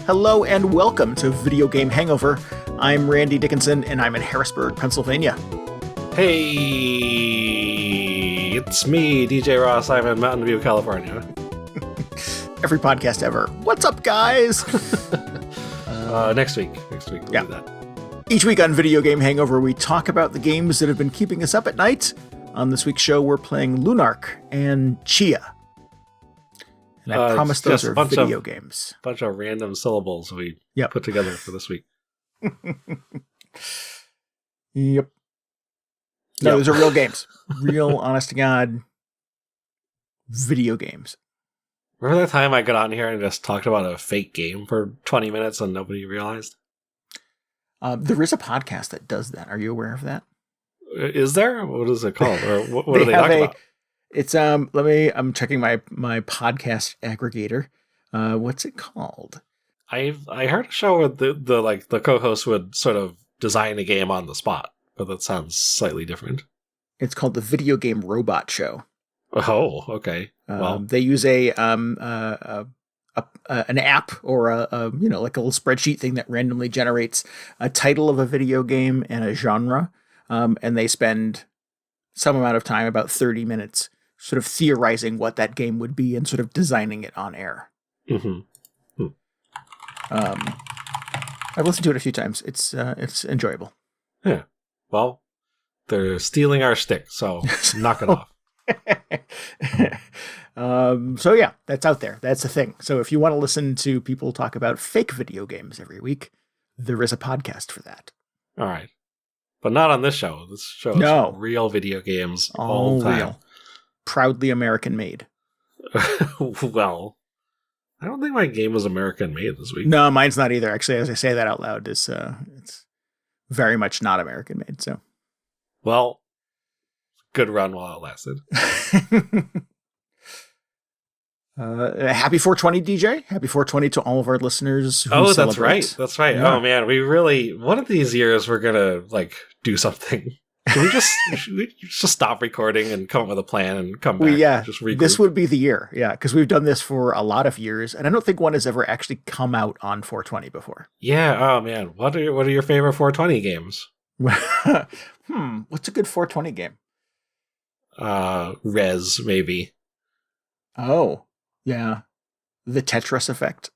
Hello and welcome to Video Game Hangover. I'm Randy Dickinson and I'm in Harrisburg, Pennsylvania. Hey, it's me, DJ Ross. I'm in Mountain View, California. Every podcast ever. What's up, guys? Next week we'll do that. Each week on Video Game Hangover, we talk about the games that have been keeping us up at night. On this week's show, we're playing Lunark and Tchia. And I promise those are video games. A bunch of random syllables we put together for this week. Yep. No, those are real games. Real, honest-to-God video games. Remember that time I got on here and just talked about a fake game for 20 minutes and nobody realized? There is a podcast that does that. Are you aware of that? Is there? What is it called? Or what do they talk about? It's I'm checking my podcast aggregator. What's it called? I heard a show where the co-host would sort of design a game on the spot, but that sounds slightly different. It's called the Video Game Robot Show. Oh, okay. Well, they use an app or like a little spreadsheet thing that randomly generates a title of a video game and a genre, and they spend some amount of time, about 30 minutes, sort of theorizing what that game would be and sort of designing it on air. Mm-hmm. I've listened to it a few times. It's enjoyable. Yeah. Well, they're stealing our stick, so knock it off. So yeah, that's out there. That's the thing. So if you want to listen to people talk about fake video games every week, there is a podcast for that. All right. But not on this show. This show is real video games all the time. Real. Proudly American made. Well, I don't think my game was American made this week. No, mine's not either. Actually, as I say that out loud, it's very much not American made. So, well, good run while it lasted. Happy 420, DJ. Happy 420 to all of our listeners who celebrate. That's right. That's right. Yeah. Oh, man. We really, one of these years, we're going to, do something. Can we just stop recording and come up with a plan and come back? Just regroup? This would be the year. Yeah, because we've done this for a lot of years, and I don't think one has ever actually come out on 420 before. Yeah. Oh, man. What are your favorite 420 games? What's a good 420 game? Rez, maybe. Oh, yeah. The Tetris Effect.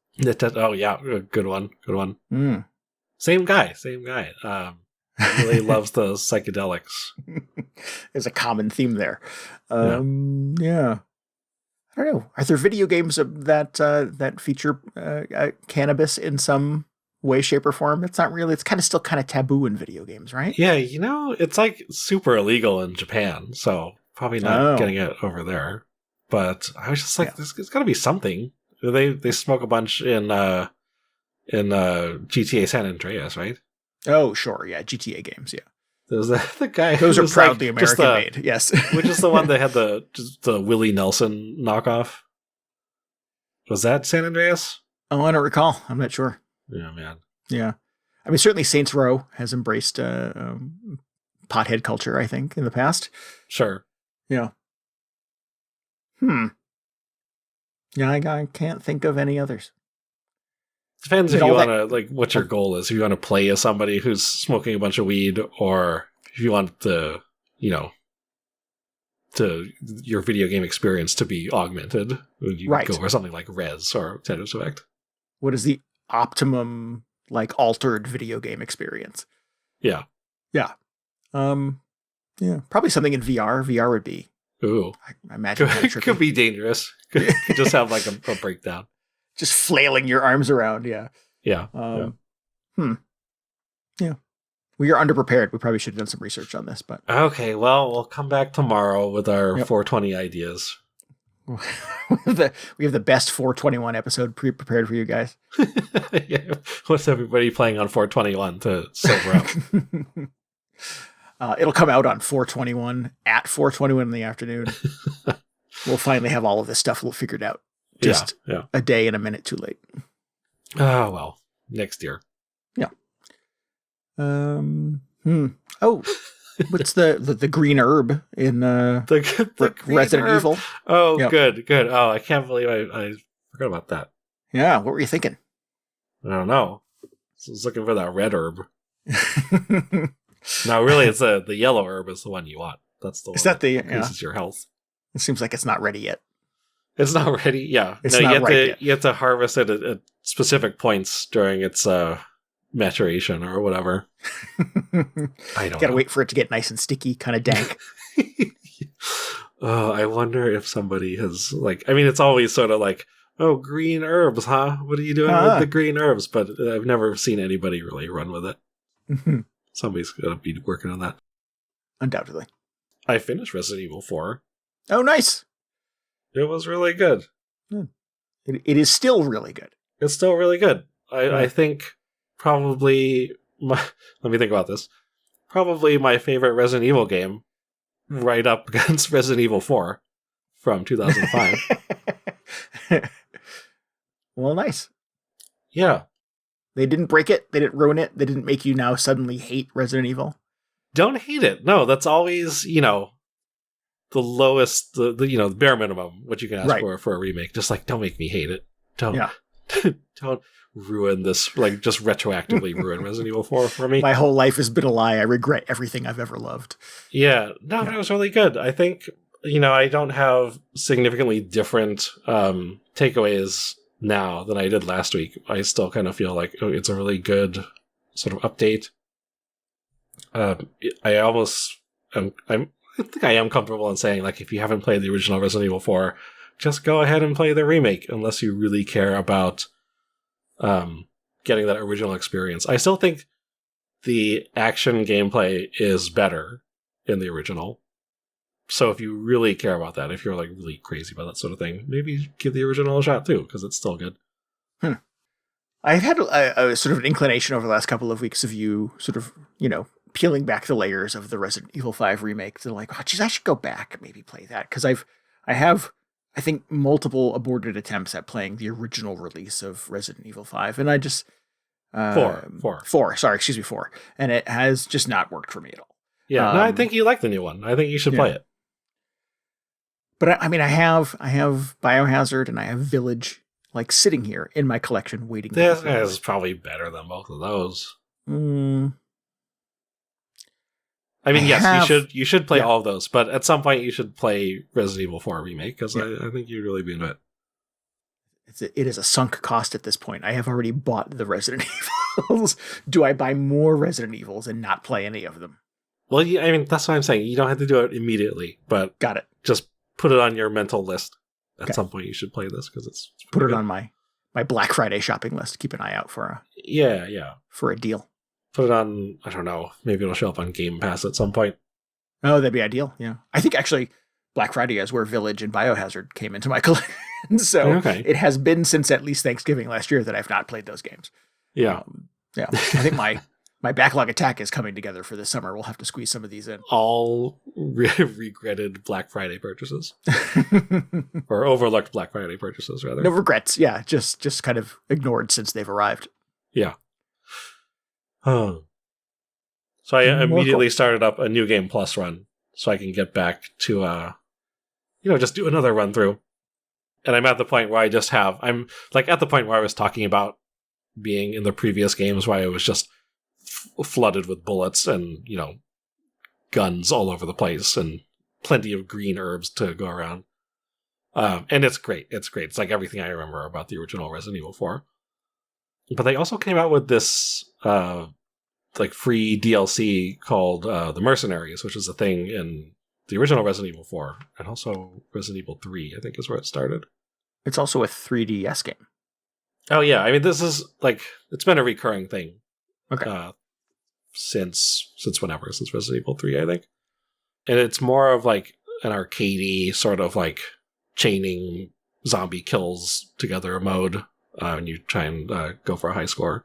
Oh, yeah. Good one. Good one. Same guy. Really loves the psychedelics. There's a common theme there. Yeah. I don't know. Are there video games that feature cannabis in some way, shape, or form? It's not really. It's still kind of taboo in video games, right? Yeah, it's super illegal in Japan, so probably not getting it over there. But I was just like, there's got to be something. They smoke a bunch in GTA San Andreas, right? Oh, sure. Yeah, GTA games. Yeah. There's the guy. Those are proudly American made. Yes. Which is the one that had the Willie Nelson knockoff? Was that San Andreas? Oh, I don't recall. I'm not sure. Yeah, man. Yeah. I mean, certainly Saints Row has embraced pothead culture, I think, in the past. Sure. Yeah. Yeah, I can't think of any others. Depends if you want to, what your goal is. If you want to play as somebody who's smoking a bunch of weed, or if you want to your video game experience to be augmented. You go for something like Rez or Tetris Effect. What is the optimum, altered video game experience? Yeah. Yeah. Probably something in VR. VR would be. Ooh. I imagine it could be dangerous. Could just have a breakdown. Just flailing your arms around, yeah. Yeah. Yeah. We are underprepared. We probably should have done some research on this, but okay. Well, we'll come back tomorrow with our 420 ideas. we have the best 421 episode prepared for you guys. Yeah. What's everybody playing on 421 to sober up? It'll come out on 421 at 421 in the afternoon. We'll finally have all of this stuff figured out. Just a day and a minute too late. Oh, well, next year. Yeah. Oh, what's the green herb in the Resident herb. Evil? Oh, good. Oh, I can't believe I forgot about that. Yeah, what were you thinking? I don't know. I was looking for that red herb. No, really, it's the yellow herb is the one you want. That's the one that increases your health. It seems like it's not ready yet. It's not ready. Yeah, it's not right yet. You have to harvest it at specific points during its maturation or whatever. I don't. Gotta wait for it to get nice and sticky, kind of dank. I wonder if somebody has it's always sort of like, oh, green herbs, huh? What are you doing with the green herbs? But I've never seen anybody really run with it. Somebody's gonna be working on that. Undoubtedly. I finished Resident Evil 4. Oh, nice. It was really good. It is still really good. It's still really good. I think probably let me think about this. Probably my favorite Resident Evil game, right up against Resident Evil 4 from 2005. Well, nice. Yeah. They didn't break it. They didn't ruin it. They didn't make you now suddenly hate Resident Evil. Don't hate it. No, that's always, the lowest, the bare minimum, what you can ask for a remake. Just don't make me hate it. Don't ruin this, just retroactively ruin Resident Evil 4 for me. My whole life has been a lie. I regret everything I've ever loved. Yeah. No, it was really good. I think, I don't have significantly different takeaways now than I did last week. I still kind of feel like it's a really good sort of update. I think I am comfortable in saying, if you haven't played the original Resident Evil 4, just go ahead and play the remake, unless you really care about getting that original experience. I still think the action gameplay is better in the original. So if you really care about that, if you're really crazy about that sort of thing, maybe give the original a shot too, because it's still good. I've had a sort of an inclination over the last couple of weeks of you sort of, peeling back the layers of the Resident Evil 5 remake. They're like, oh, geez, I should go back and maybe play that. Because I have, I think, multiple aborted attempts at playing the original release of Resident Evil 5. And I just... 4. 4. And it has just not worked for me at all. Yeah, no, I think you like the new one. I think you should play it. But I have Biohazard and I have Village sitting here in my collection waiting. This is probably better than both of those. I mean, yes, you should play all of those, but at some point you should play Resident Evil 4 Remake, because I think you'd really be into it. It is a sunk cost at this point. I have already bought the Resident Evils. Do I buy more Resident Evils and not play any of them? Well, I mean, that's what I'm saying. You don't have to do it immediately, but got it. Just put it on your mental list. At some point you should play this, because it's put it on my Black Friday shopping list. Keep an eye out for a deal. Put it on, I don't know, maybe it'll show up on Game Pass at some point. Oh, that'd be ideal, yeah. I think actually Black Friday is where Village and Biohazard came into my collection. So It has been since at least Thanksgiving last year that I've not played those games. Yeah. I think my backlog attack is coming together for this summer. We'll have to squeeze some of these in. All regretted Black Friday purchases. Or overlooked Black Friday purchases, rather. No regrets, yeah. Just kind of ignored since they've arrived. Yeah. So I immediately started up a New Game Plus run so I can get back to, just do another run through. And I'm at the point where I'm at the point where I was talking about being in the previous games where I was just flooded with bullets and, guns all over the place and plenty of green herbs to go around. And it's great. It's great. It's like everything I remember about the original Resident Evil 4. But they also came out with this free DLC called The Mercenaries, which is a thing in the original Resident Evil 4, and also Resident Evil 3, I think is where it started. It's also a 3DS game. Oh yeah, I mean this is it's been a recurring thing. Okay. Since Resident Evil 3, I think. And it's more of an arcadey sort of chaining zombie kills together mode. And you try and go for a high score.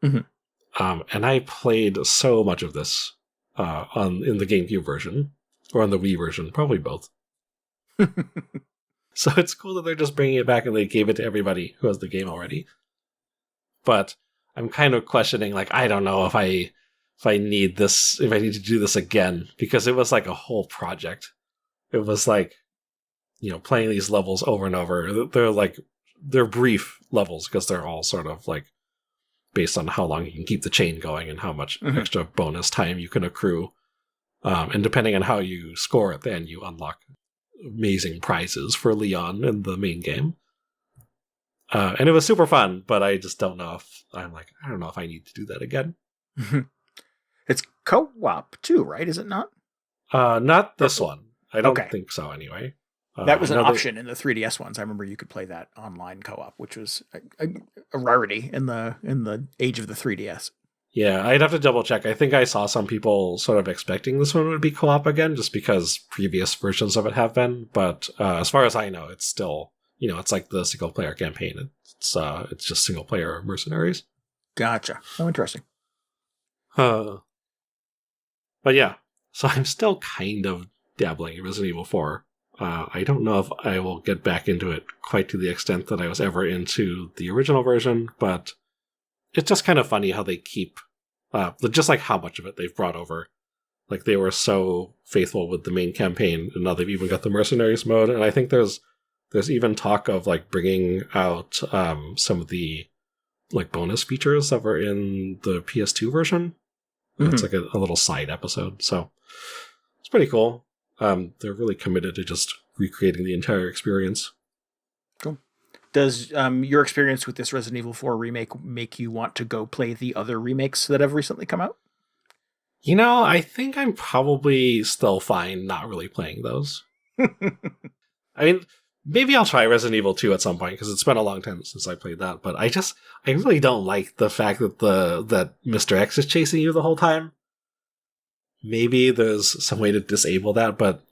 Mm-hmm. And I played so much of this in the GameCube version, or on the Wii version, probably both. So it's cool that they're just bringing it back and they gave it to everybody who has the game already. But I'm kind of questioning, I don't know if I need this, if I need to do this again, because it was a whole project. It was playing these levels over and over. They're brief levels because they're all sort of based on how long you can keep the chain going and how much extra bonus time you can accrue. And depending on how you score it, then you unlock amazing prizes for Leon in the main game. And it was super fun, but I just don't know if I don't know if I need to do that again. It's co-op too, right? Is it not? Not this one. I don't think so anyway. That was an option in the 3DS ones. I remember you could play that online co-op, which was a rarity in the age of the 3DS. Yeah, I'd have to double check. I think I saw some people sort of expecting this one would be co-op again, just because previous versions of it have been. But as far as I know, it's still, it's like the single player campaign. It's just single player mercenaries. Gotcha. Oh, interesting. But yeah, so I'm still kind of dabbling in Resident Evil 4. I don't know if I will get back into it quite to the extent that I was ever into the original version, but it's just kind of funny how they keep, just like how much of it they've brought over. Like, they were so faithful with the main campaign, and now they've even got the Mercenaries mode, and I think there's even talk of, like, bringing out some of the, like, bonus features that were in the PS2 version. It's like a little side episode, so it's pretty cool. They're really committed to just recreating the entire experience. Cool. Does your experience with this Resident Evil 4 remake make you want to go play the other remakes that have recently come out? I think I'm probably still fine not really playing those. I mean, maybe I'll try Resident Evil 2 at some point, because it's been a long time since I played that, but I really don't like the fact that that Mr. X is chasing you the whole time. Maybe there's some way to disable that, but,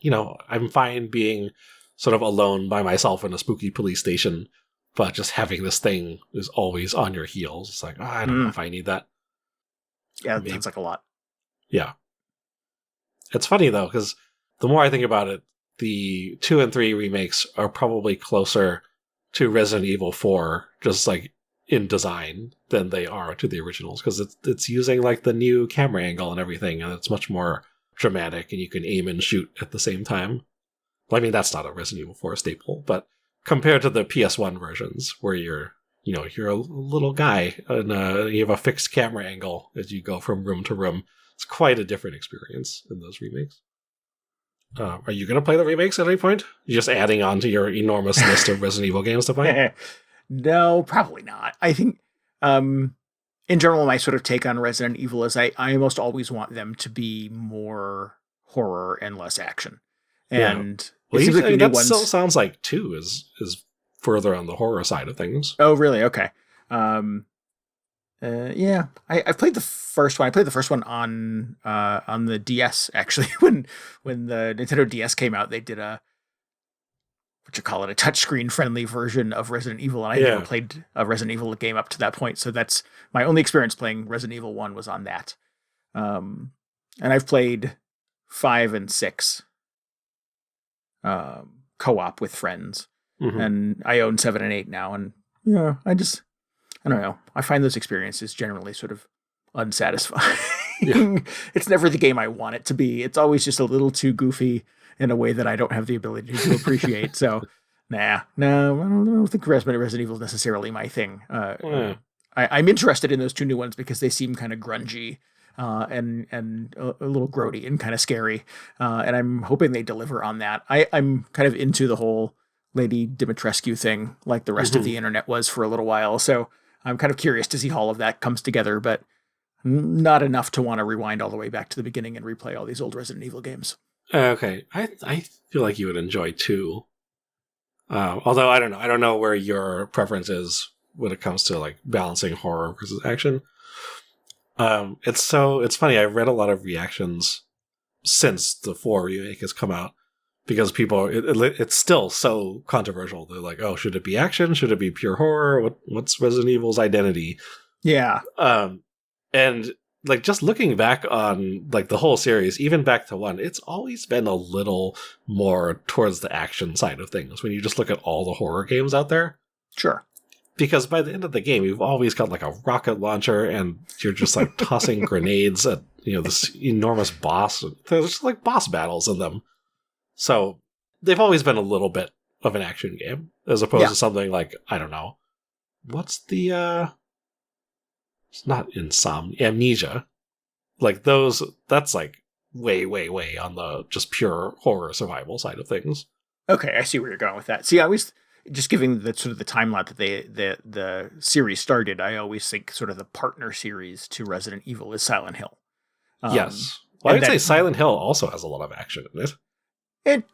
I'm fine being sort of alone by myself in a spooky police station, but just having this thing is always on your heels. It's like, I don't know if I need that. Yeah, that sounds like a lot. Yeah. It's funny, though, because the more I think about it, the 2 and 3 remakes are probably closer to Resident Evil 4, just like in design, than they are to the originals, because it's using like the new camera angle and everything, and it's much more dramatic, and you can aim and shoot at the same time. Well, I mean, that's not a Resident Evil 4 staple, but compared to the PS1 versions, where you're a little guy and you have a fixed camera angle as you go from room to room, it's quite a different experience in those remakes. Are you going to play the remakes at any point? You're just adding on to your enormous list of Resident Evil games to play? No, probably not. I think, in general, my sort of take on Resident Evil is I almost always want them to be more horror and less action. And it seems like that still sounds like 2 is further on the horror side of things. Oh, really? Okay. Yeah, I've played the first one. I played the first one on the DS, actually. When the Nintendo DS came out, they did a touchscreen friendly version of Resident Evil, and I never played a Resident Evil game up to that point, so that's my only experience playing Resident Evil 1 was on that. And I've played 5 and 6 co-op with friends, and I own 7 and 8 now, and I don't know. I find those experiences generally sort of unsatisfying. It's never the game I want it to be. It's always just a little too goofy in a way that I don't have the ability to appreciate. So, no, I don't think Resident Evil is necessarily my thing. I'm interested in those 2 new ones because they seem kind of grungy and a little grody and kind of scary. And I'm hoping they deliver on that. I'm kind of into the whole Lady Dimitrescu thing, like the rest of the internet was for a little while. So I'm kind of curious to see how all of that comes together, but not enough to want to rewind all the way back to the beginning and replay all these old Resident Evil games. Okay. I feel like you would enjoy 2. Although I don't know. I don't know where your preference is when it comes to like balancing horror versus action. It's funny. I've read a lot of reactions since the 4 remake has come out, because people, it's still so controversial. They're like, oh, should it be action? Should it be pure horror? What's Resident Evil's identity? Yeah. And like, just looking back on like the whole series, even back to 1, it's always been a little more towards the action side of things when you just look at all the horror games out there. Sure. Because by the end of the game, you've always got like a rocket launcher, and you're just like tossing grenades at this enormous boss. There's just like boss battles in them. So they've always been a little bit of an action game, as opposed to something like, I don't know, what's the it's not Amnesia. Like those, that's like way, way, way on the just pure horror survival side of things. Okay, I see where you're going with that. See, I always just giving the sort of the timeline that the series started. I always think sort of the partner series to Resident Evil is Silent Hill. Yes, well, I would say Silent Hill also has a lot of action in it.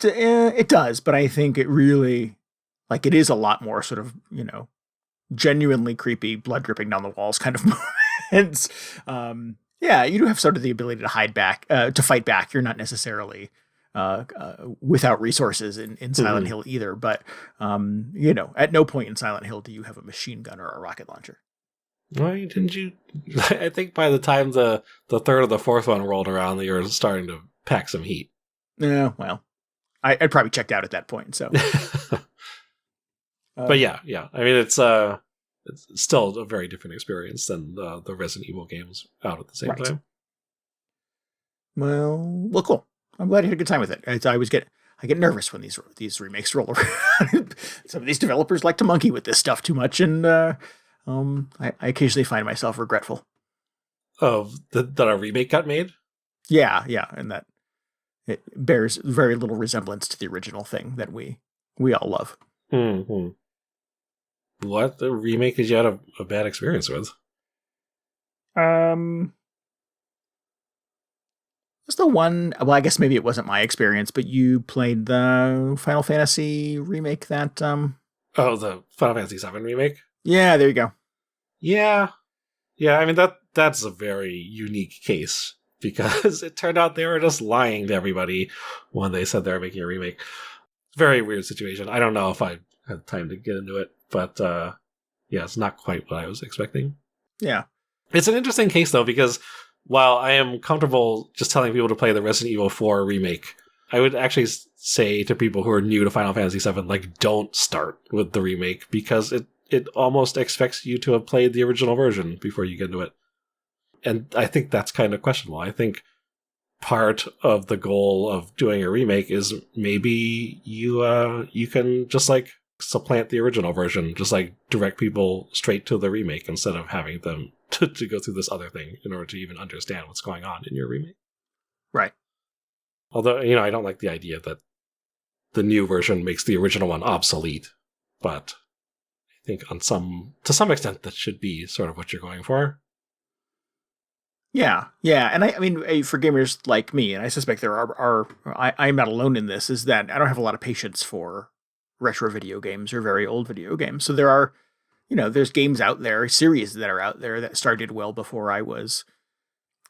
It does, but I think it really, like, it is a lot more sort of, genuinely creepy, blood dripping down the walls kind of moments. Yeah, you do have sort of the ability to hide back, to fight back. You're not necessarily without resources in Silent Hill either, but at no point in Silent Hill do you have a machine gun or a rocket launcher. Why didn't you? I think by the time the third or the fourth one rolled around, you were starting to pack some heat. Yeah, well, I'd probably checked out at that point. So, but yeah. I mean, it's still a very different experience than the Resident Evil games out at the same time. Well, cool. I'm glad you had a good time with it. I get nervous when these remakes roll around. Some of these developers like to monkey with this stuff too much, and I occasionally find myself regretful. Of that a remake got made? Yeah, and that it bears very little resemblance to the original thing that we all love. Mm-hmm. What the remake did you have a bad experience with? Was the one? Well, I guess maybe it wasn't my experience, but you played the Final Fantasy remake that. Oh, the Final Fantasy VII remake. Yeah, there you go. Yeah. I mean that's a very unique case because it turned out they were just lying to everybody when they said they were making a remake. Very weird situation. I don't know if I had time to get into it, but yeah, it's not quite what I was expecting. Yeah, it's an interesting case though because while I am comfortable just telling people to play the Resident Evil 4 remake, I would actually say to people who are new to Final Fantasy VII, like, don't start with the remake because it almost expects you to have played the original version before you get into it. And I think that's kind of questionable. I think part of the goal of doing a remake is maybe you can just like supplant the original version, just like direct people straight to the remake instead of having them to go through this other thing in order to even understand what's going on in your remake. Right. Although, I don't like the idea that the new version makes the original one obsolete, but I think to some extent that should be sort of what you're going for. Yeah, and I mean, for gamers like me, and I suspect there are I'm not alone in this, is that I don't have a lot of patience for retro video games or very old video games. So there are, there's games out there, series that are out there that started well before I was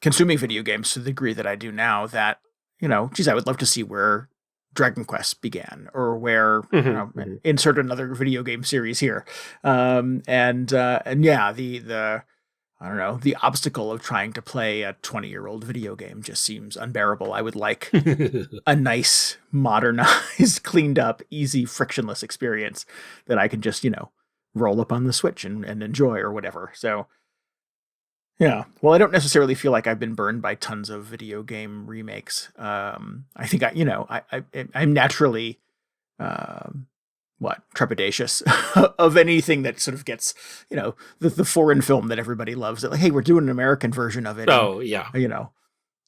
consuming video games to the degree that I do now that, I would love to see where Dragon Quest began or where insert another video game series here. And yeah, the I don't know, the obstacle of trying to play a 20-year-old video game just seems unbearable. I would like a nice, modernized, cleaned up, easy, frictionless experience that I can just, roll up on the Switch and enjoy or whatever. So, yeah. Well, I don't necessarily feel like I've been burned by tons of video game remakes. I think I'm naturally, trepidatious of anything that sort of gets, the foreign film that everybody loves. Like, hey, we're doing an American version of it. Oh, and, yeah.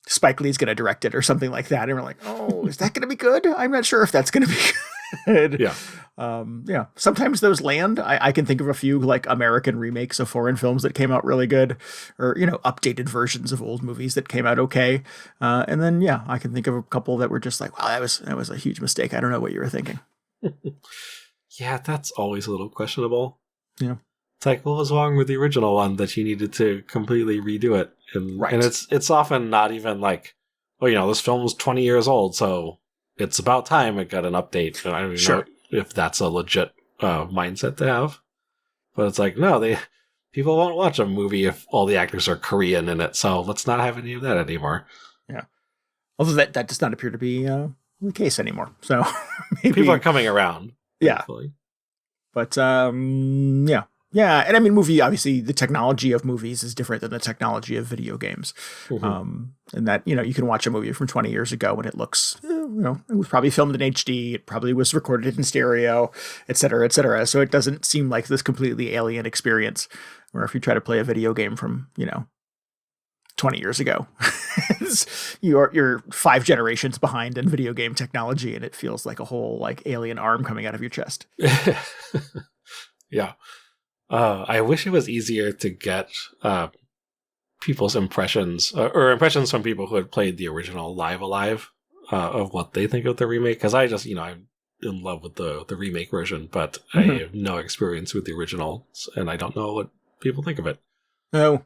Spike Lee's going to direct it or something like that. And we're like, oh, is that going to be good? I'm not sure if that's going to be good. Yeah. Yeah. Sometimes those land. I can think of a few like American remakes of foreign films that came out really good, or, updated versions of old movies that came out okay. And then, yeah, I can think of a couple that were just like, wow, that was a huge mistake. I don't know what you were thinking. Yeah, that's always a little questionable. Yeah. It's like, what was wrong with the original one that you needed to completely redo it? And, right. And it's often not even like, this film was 20 years old, so it's about time it got an update. And I don't even know if that's a legit mindset to have. But it's like, no, people won't watch a movie if all the actors are Korean in it, so let's not have any of that anymore. Yeah. Although that does not appear to be the case anymore. So maybe people are coming around. Yeah. Hopefully. But yeah. Yeah, and I mean, obviously the technology of movies is different than the technology of video games. Mm-hmm. And that, you can watch a movie from 20 years ago and it looks, it was probably filmed in HD. It probably was recorded in stereo, et cetera, et cetera. So it doesn't seem like this completely alien experience. Or if you try to play a video game from, 20 years ago, you're 5 generations behind in video game technology, and it feels like a whole like alien arm coming out of your chest. Yeah. I wish it was easier to get people's impressions or impressions from people who had played the original Live Alive of what they think of the remake. Because I just, I'm in love with the remake version, but I have no experience with the original, and I don't know what people think of it. No.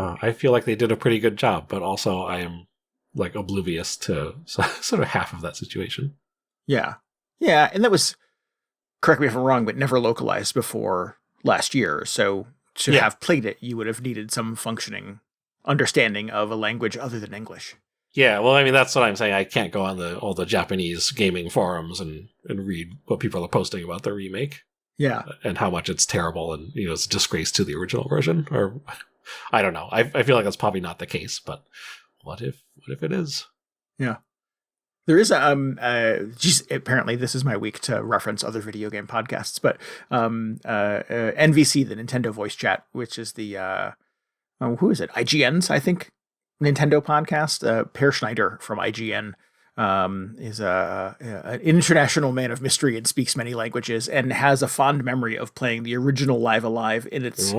I feel like they did a pretty good job, but also I am like oblivious to sort of half of that situation. Yeah. Yeah, and that was, correct me if I'm wrong, but never localized before last year. So to have played it, you would have needed some functioning understanding of a language other than English. Yeah, well, I mean, that's what I'm saying. I can't go on all the Japanese gaming forums and read what people are posting about the remake. Yeah. And how much it's terrible and, it's a disgrace to the original version. Or, I don't know. I feel like that's probably not the case, but what if it is? Yeah. There is apparently this is my week to reference other video game podcasts, but NVC, the Nintendo voice chat, which is the who is it? IGN's, I think, Nintendo podcast. Per Schneider from IGN is an international man of mystery and speaks many languages and has a fond memory of playing the original Live Alive in its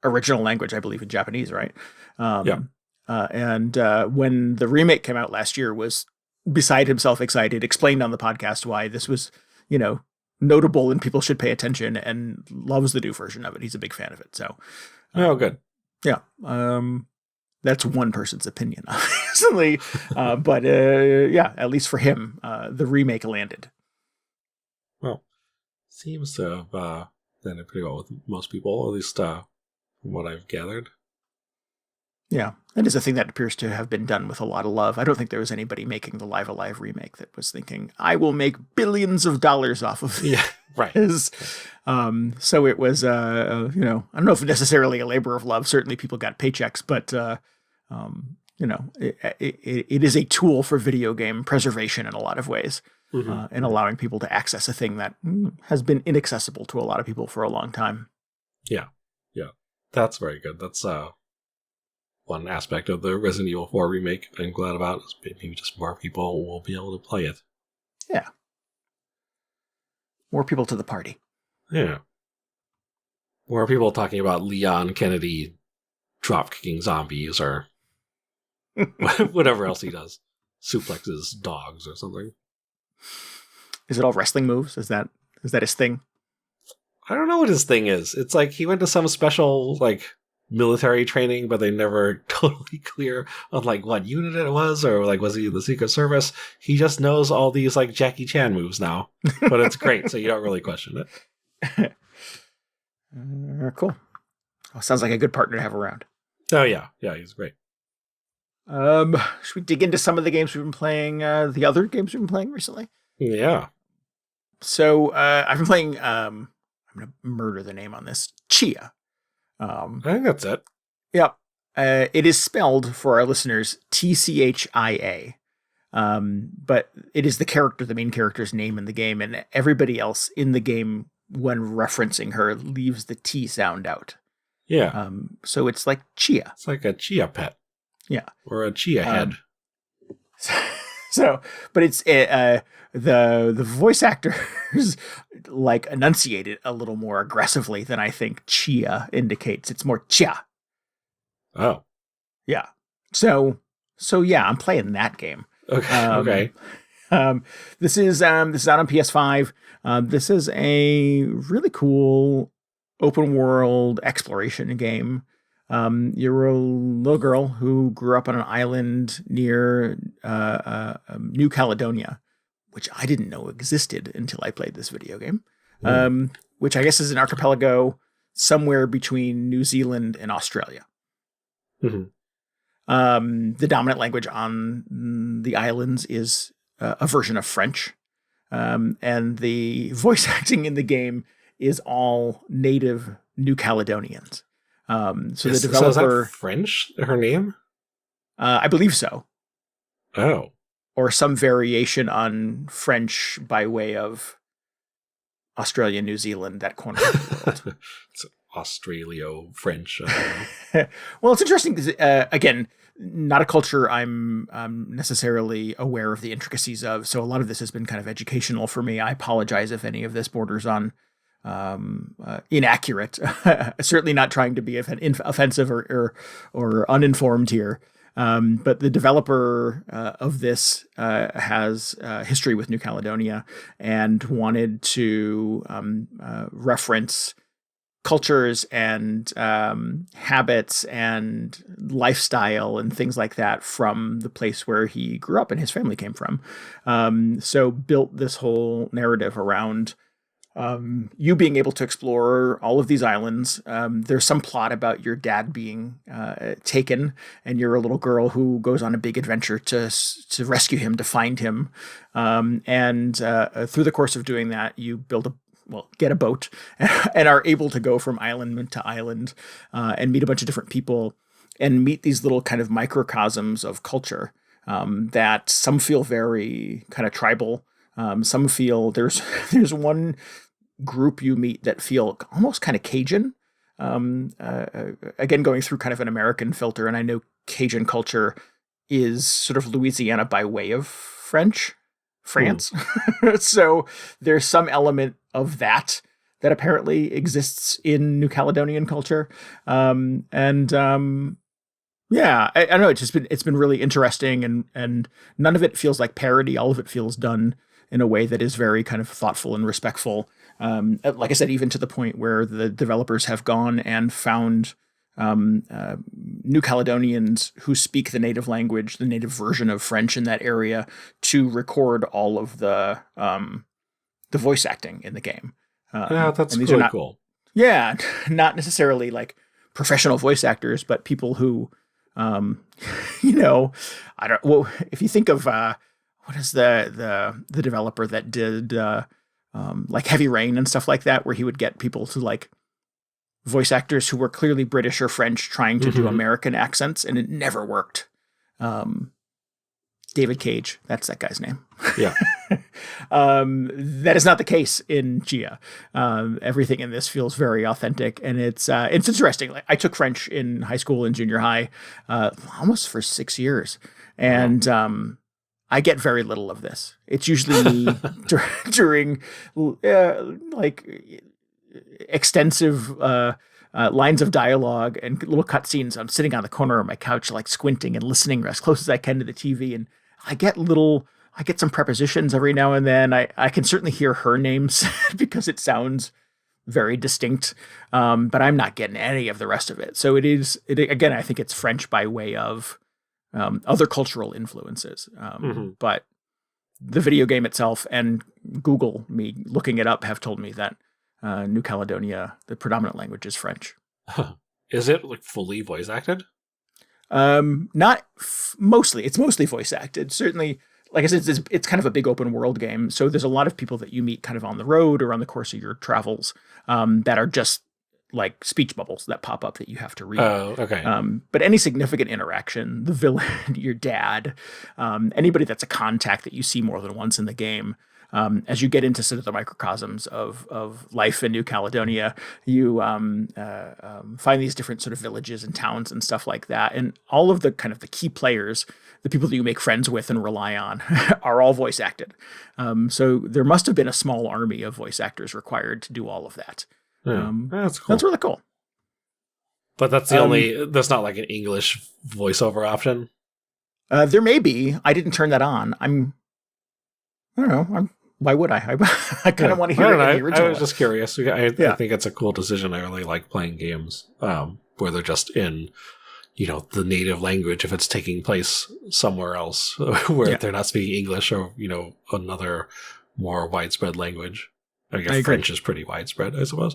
original language, I believe in Japanese, right? And when the remake came out last year, was beside himself excited, explained on the podcast why this was, notable and people should pay attention, and loves the new version of it. He's a big fan of it. So, good. Yeah. That's one person's opinion, obviously. But at least for him, the remake landed. Well, seems to have landed pretty well with most people, at least from what I've gathered. Yeah, that is a thing that appears to have been done with a lot of love. I don't think there was anybody making the Live Alive remake that was thinking, I will make billions of dollars off of his. So it was, I don't know if necessarily a labor of love. Certainly people got paychecks, but, it is a tool for video game preservation in a lot of ways, and allowing people to access a thing that has been inaccessible to a lot of people for a long time. Yeah. Yeah. That's very good. That's, one aspect of the Resident Evil 4 remake I'm glad about is maybe just more people will be able to play it. Yeah. More people to the party. Yeah. More people talking about Leon Kennedy drop-kicking zombies or whatever else he does. Suplexes dogs or something. Is it all wrestling moves? Is that his thing? I don't know what his thing is. It's like he went to some special, military training, but they never totally clear on what unit it was, or was he in the Secret Service. He just knows all these Jackie Chan moves now, but it's great, so you don't really question it. Cool. Oh, sounds like a good partner to have around. Oh yeah, he's great. Should we dig into some of the games we've been playing? The other games we've been playing recently? Yeah. So I've been playing. I'm gonna murder the name on this. Tchia. I think that's it. Yep. It is spelled for our listeners Tchia. But it is the main character's name in the game, and everybody else in the game, when referencing her, leaves the T sound out. Yeah. So it's like Tchia. It's like a Tchia pet. Yeah. Or a Tchia head. So, but it's the voice actors enunciate it a little more aggressively than I think Tchia indicates. It's more Tchia. Oh, yeah. So yeah, I'm playing that game. Okay. Okay. This is out on PS5. This is a really cool open world exploration game. You're a little girl who grew up on an island near New Caledonia, which I didn't know existed until I played this video game, which I guess is an archipelago somewhere between New Zealand and Australia. Mm-hmm. The dominant language on the islands is a version of French, and the voice acting in the game is all native New Caledonians. So the developer... So is that French, her name? I believe so. Oh. Or some variation on French by way of Australia, New Zealand, that corner of the world. It's Australio French. Well, it's interesting because, again, not a culture I'm necessarily aware of the intricacies of. So a lot of this has been kind of educational for me. I apologize if any of this borders on inaccurate. Certainly not trying to be offensive or uninformed here. But the developer of this has history with New Caledonia and wanted to reference cultures and habits and lifestyle and things like that from the place where he grew up and his family came from. So built this whole narrative around you being able to explore all of these islands. There's some plot about your dad being taken, and you're a little girl who goes on a big adventure to rescue him, to find him. And through the course of doing that, you get a boat and are able to go from island to island and meet a bunch of different people and meet these little kind of microcosms of culture that some feel very kind of tribal. Some feel there's one group you meet that feel almost kind of Cajun. Again, going through kind of an American filter, and I know Cajun culture is sort of Louisiana by way of France. So there's some element of that apparently exists in New Caledonian culture. Yeah, I don't know. It's been really interesting, and none of it feels like parody. All of it feels done in a way that is very kind of thoughtful and respectful. Like I said, even to the point where the developers have gone and found New Caledonians who speak the native language, the native version of French in that area, to record all of the voice acting in the game. Yeah, that's really cool. Yeah, not necessarily like professional voice actors, but people who, I don't. Well, if you think of what is the developer that did like Heavy Rain and stuff like that, where he would get people to like voice actors who were clearly British or French trying to do American accents, and it never worked. David Cage, that's that guy's name. Yeah. That is not the case in Tchia. Everything in this feels very authentic, and it's interesting. Like, I took French in high school and junior high, almost for 6 years, and I get very little of this. It's usually during like extensive lines of dialogue and little cutscenes. I'm sitting on the corner of my couch, like squinting and listening as close as I can to the TV, and I get some prepositions every now and then. I can certainly hear her name said because it sounds very distinct, but I'm not getting any of the rest of it. So again, I think it's French by way of other cultural influences. But the video game itself and Google, me looking it up, have told me that New Caledonia, the predominant language is French. Is it like fully voice acted? Mostly. It's mostly voice acted. Certainly, like I said, it's kind of a big open world game. So there's a lot of people that you meet kind of on the road or on the course of your travels that are just like speech bubbles that pop up that you have to read. Oh, okay. But any significant interaction, the villain, your dad, anybody that's a contact that you see more than once in the game, as you get into sort of the microcosms of life in New Caledonia, you find these different sort of villages and towns and stuff like that. And all of the kind of the key players, the people that you make friends with and rely on, are all voice acted. So there must have been a small army of voice actors required to do all of that. Yeah, that's cool. That's really cool. But that's that's not like an English voiceover option? There may be. I didn't turn that on. I don't know. Why would I? I kind of want to hear it in the original. I was just curious. I think it's a cool decision. I really like playing games where they're just in, the native language if it's taking place somewhere else where they're not speaking English or, another more widespread language. I guess French is pretty widespread, I suppose.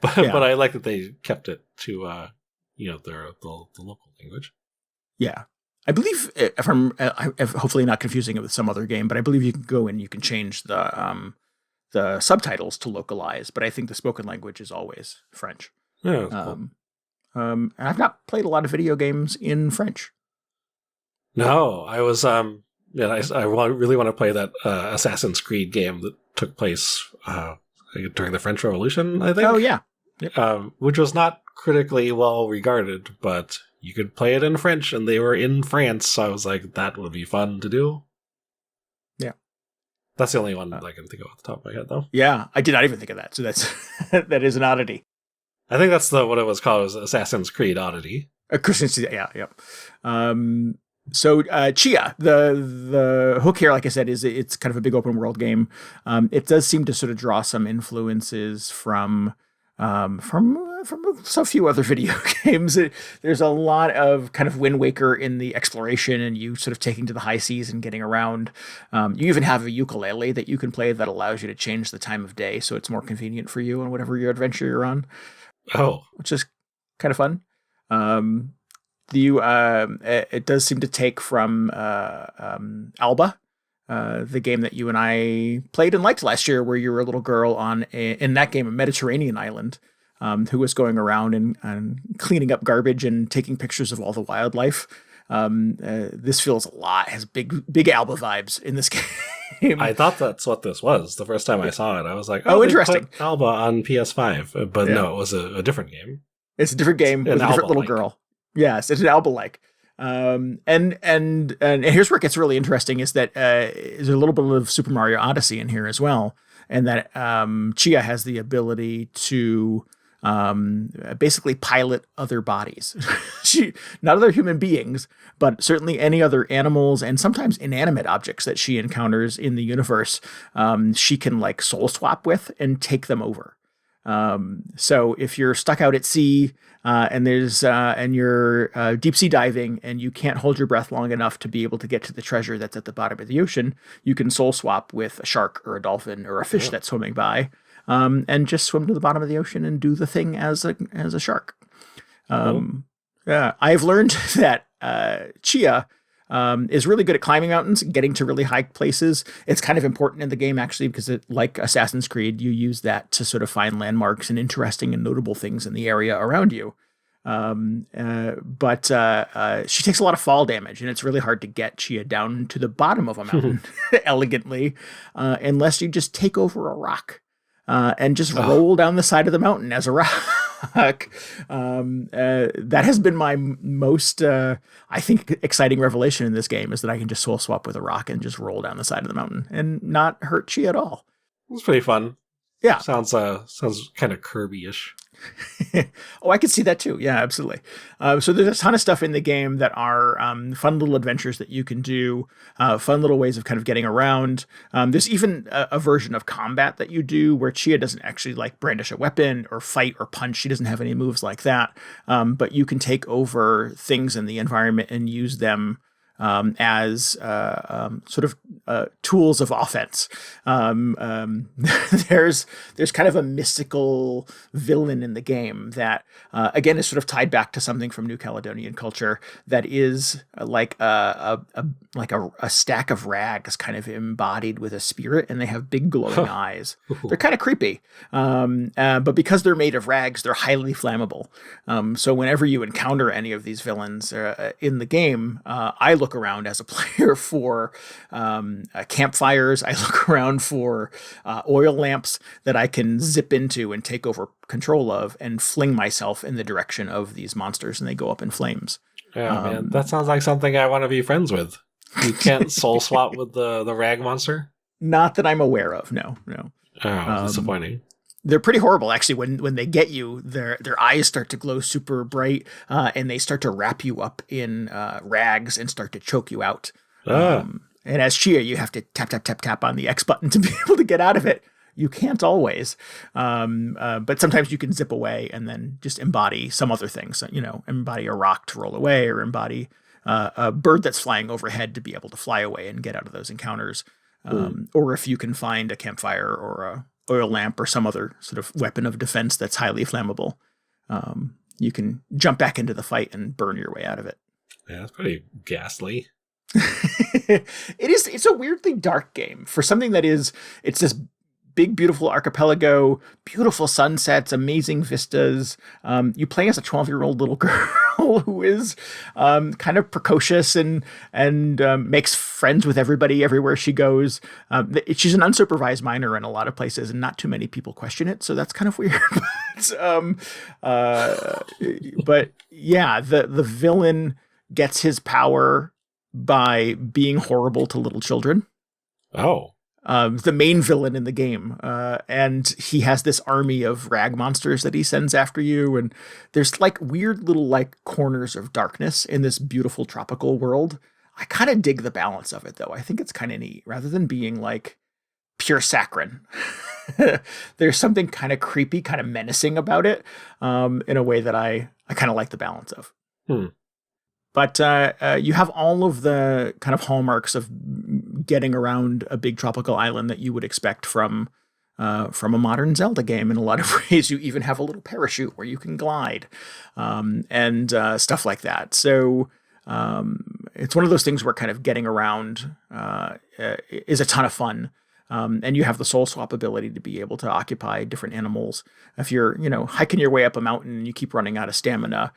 But I like that they kept it to, the local language. Yeah. I believe, if I'm hopefully not confusing it with some other game, but I believe you can go and you can change the subtitles to localize. But I think the spoken language is always French. Yeah. Cool. And I've not played a lot of video games in French. No, I was. I really want to play that Assassin's Creed game that took place during the French Revolution, I think. Oh yeah. which was not critically well regarded, but you could play it in French, and they were in France, so I was like, that would be fun to do. Yeah. That's the only one I can think of off the top of my head, though. Yeah, I did not even think of that, so that's that is an oddity. I think that's what it was called, was Assassin's Creed Oddity. Yeah. So Tchia, the hook here, like I said, is it's kind of a big open world game. It does seem to sort of draw some influences from so few other video games. There's a lot of kind of Wind Waker in the exploration and you sort of taking to the high seas and getting around. You even have a ukulele that you can play that allows you to change the time of day, so it's more convenient for you on whatever your adventure you're on. Oh, which is kind of fun. It does seem to take from Alba, the game that you and I played and liked last year, where you were a little girl on in that game a Mediterranean island, who was going around and cleaning up garbage and taking pictures of all the wildlife. This feels a lot, has big Alba vibes in this game. I thought that's what this was the first time I saw it. I was like, oh, interesting. Put Alba on PS5, but no, it was a different game. It's a different game with a different little girl. Yes, it's an Alba-like. And here's where it gets really interesting is that there's a little bit of Super Mario Odyssey in here as well. And that Tchia has the ability to basically pilot other bodies. Not other human beings, but certainly any other animals and sometimes inanimate objects that she encounters in the universe, she can like soul swap with and take them over. So if you're stuck out at sea and you're deep sea diving and you can't hold your breath long enough to be able to get to the treasure that's at the bottom of the ocean, you can soul swap with a shark or a dolphin or a fish that's swimming by, and just swim to the bottom of the ocean and do the thing as a shark. Yeah, I've learned that Tchia is really good at climbing mountains, getting to really high places. It's kind of important in the game, actually, because like Assassin's Creed, you use that to sort of find landmarks and interesting and notable things in the area around you. But she takes a lot of fall damage, and it's really hard to get Tchia down to the bottom of a mountain elegantly, unless you just take over a rock and just roll down the side of the mountain as a rock. That has been my most, I think, exciting revelation in this game, is that I can just soul swap with a rock and just roll down the side of the mountain and not hurt Tchia at all. It's pretty fun. Yeah. Sounds kind of Kirby-ish. Oh, I could see that too. Yeah, absolutely. So there's a ton of stuff in the game that are fun little adventures that you can do, fun little ways of kind of getting around. There's even a version of combat that you do where Tchia doesn't actually like brandish a weapon or fight or punch. She doesn't have any moves like that. But you can take over things in the environment and use them as sort of tools of offense. There's kind of a mystical villain in the game that, again, is sort of tied back to something from New Caledonian culture that is like a stack of rags kind of embodied with a spirit, and they have big glowing eyes. They're kind of creepy. But because they're made of rags, they're highly flammable. So whenever you encounter any of these villains in the game, I look around as a player for campfires. I look around for oil lamps that I can zip into and take over control of and fling myself in the direction of these monsters, and they go up in flames. Yeah, man, that sounds like something I want to be friends with. You can't soul swap with the rag monster? Not that I'm aware of, no. Oh, disappointing. They're pretty horrible, actually. When they get you, their eyes start to glow super bright, and they start to wrap you up in rags and start to choke you out. And as Tchia, you have to tap on the X button to be able to get out of it. You can't always, but sometimes you can zip away and then just embody some other things. Embody a rock to roll away, or embody a bird that's flying overhead to be able to fly away and get out of those encounters. Or if you can find a campfire or a oil lamp or some other sort of weapon of defense that's highly flammable, you can jump back into the fight and burn your way out of it. Yeah, that's pretty ghastly. It's a weirdly dark game for something that it's this big, beautiful archipelago, beautiful sunsets, amazing vistas. You play as a 12-year-old little girl who is kind of precocious and makes friends with everybody everywhere she goes. She's an unsupervised minor in a lot of places, and not too many people question it, so that's kind of weird. But yeah, the villain gets his power by being horrible to little children. Oh. The main villain in the game. And he has this army of rag monsters that he sends after you. And there's like weird little like corners of darkness in this beautiful tropical world. I kind of dig the balance of it, though. I think it's kind of neat rather than being like pure saccharine. There's something kind of creepy, kind of menacing about it in a way that I kind of like the balance of. But you have all of the kind of hallmarks of getting around a big tropical island that you would expect from a modern Zelda game. In a lot of ways, you even have a little parachute where you can glide and stuff like that. So it's one of those things where kind of getting around is a ton of fun. And you have the soul swap ability to be able to occupy different animals. If you're, hiking your way up a mountain and you keep running out of stamina,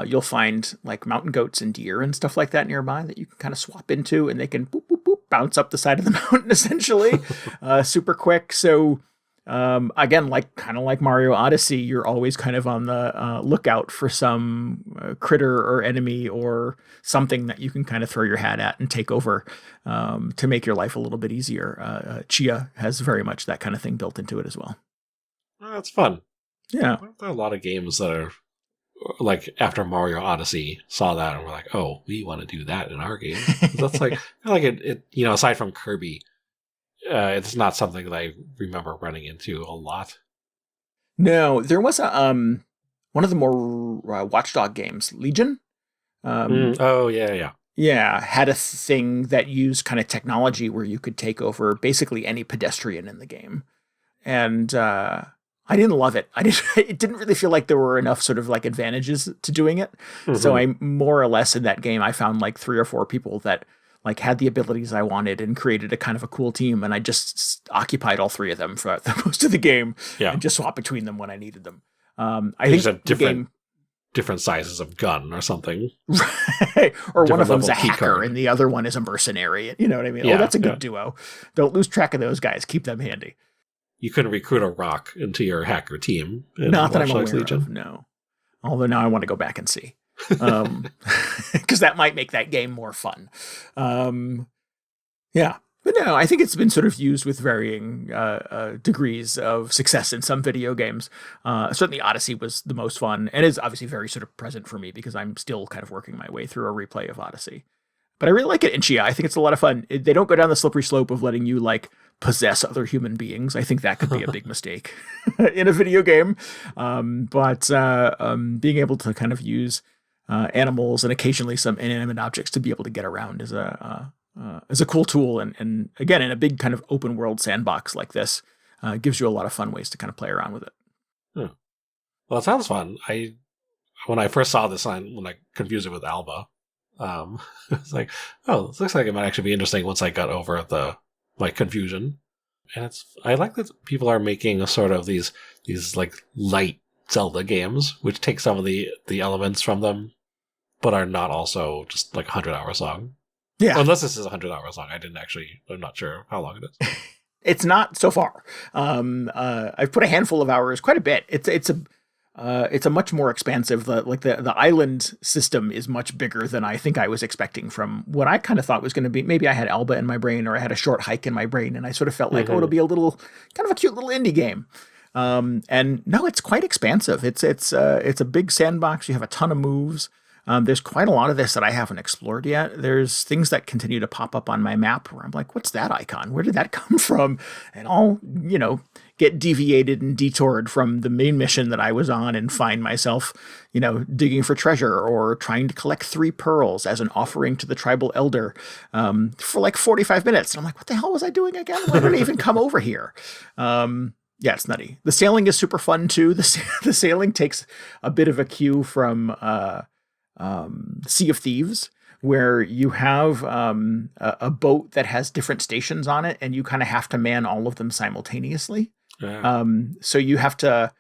you'll find like mountain goats and deer and stuff like that nearby that you can kind of swap into, and they can boop, boop, boop, bounce up the side of the mountain essentially, super quick. So again, kind of like Mario Odyssey, you're always kind of on the lookout for some critter or enemy or something that you can kind of throw your hat at and take over to make your life a little bit easier. Tchia has very much that kind of thing built into it as well. Well, that's fun. Yeah. There are a lot of games that are like after Mario Odyssey saw that and we're like, oh, we want to do that in our game. That's like it, aside from Kirby, it's not something that I remember running into a lot. No, there was a one of the more Watchdog games, Legion. Oh yeah. Yeah, had a thing that used kind of technology where you could take over basically any pedestrian in the game, and I didn't love it. It didn't really feel like there were enough sort of like advantages to doing it. Mm-hmm. So I more or less in that game I found like 3 or 4 people that like had the abilities I wanted and created a kind of a cool team. And I just occupied all 3 of them for the most of the game and just swap between them when I needed them. I think the game, different sizes of gun or something. Right. Or one of them's a hacker and the other one is a mercenary. You know what I mean? Yeah, that's a good duo. Don't lose track of those guys. Keep them handy. You couldn't recruit a rock into your hacker team. Not that I'm aware of, no. Although now I want to go back and see. Because that might make that game more fun. Yeah. But no, I think it's been sort of used with varying degrees of success in some video games. Certainly Odyssey was the most fun and is obviously very sort of present for me because I'm still kind of working my way through a replay of Odyssey. But I really like it in Tchia. I think it's a lot of fun. They don't go down the slippery slope of letting you like possess other human beings. I think that could be a big mistake in a video game. But being able to kind of use animals and occasionally some inanimate objects to be able to get around is a cool tool. And again, in a big kind of open world sandbox like this, gives you a lot of fun ways to kind of play around with it. Well, it sounds fun. When I first saw this sign, when I confused it with Alba, it's like, oh, this looks like it might actually be interesting once I got over the confusion. And I like that people are making a sort of these like light Zelda games, which take some of the elements from them, but are not also just like 100 hours long. Yeah. Well, unless this is 100 hours long. I'm not sure how long it is. It's not so far. I've put a handful of hours, quite a bit. It's a much more expansive, the island system is much bigger than I think I was expecting from what I kind of thought was going to be. Maybe I had Alba in my brain or I had a short hike in my brain and I sort of felt like, it'll be a little kind of a cute little indie game. And no, it's quite expansive. It's a big sandbox. You have a ton of moves. There's quite a lot of this that I haven't explored yet. There's things that continue to pop up on my map where I'm like, what's that icon? Where did that come from? And I'll, get deviated and detoured from the main mission that I was on and find myself, digging for treasure or trying to collect 3 pearls as an offering to the tribal elder for like 45 minutes. And I'm like, what the hell was I doing again? Why did I even come over here? Yeah, it's nutty. The sailing is super fun too. The sailing takes a bit of a cue from Sea of Thieves, where you have a boat that has different stations on it, and you kind of have to man all of them simultaneously. Yeah. So you have to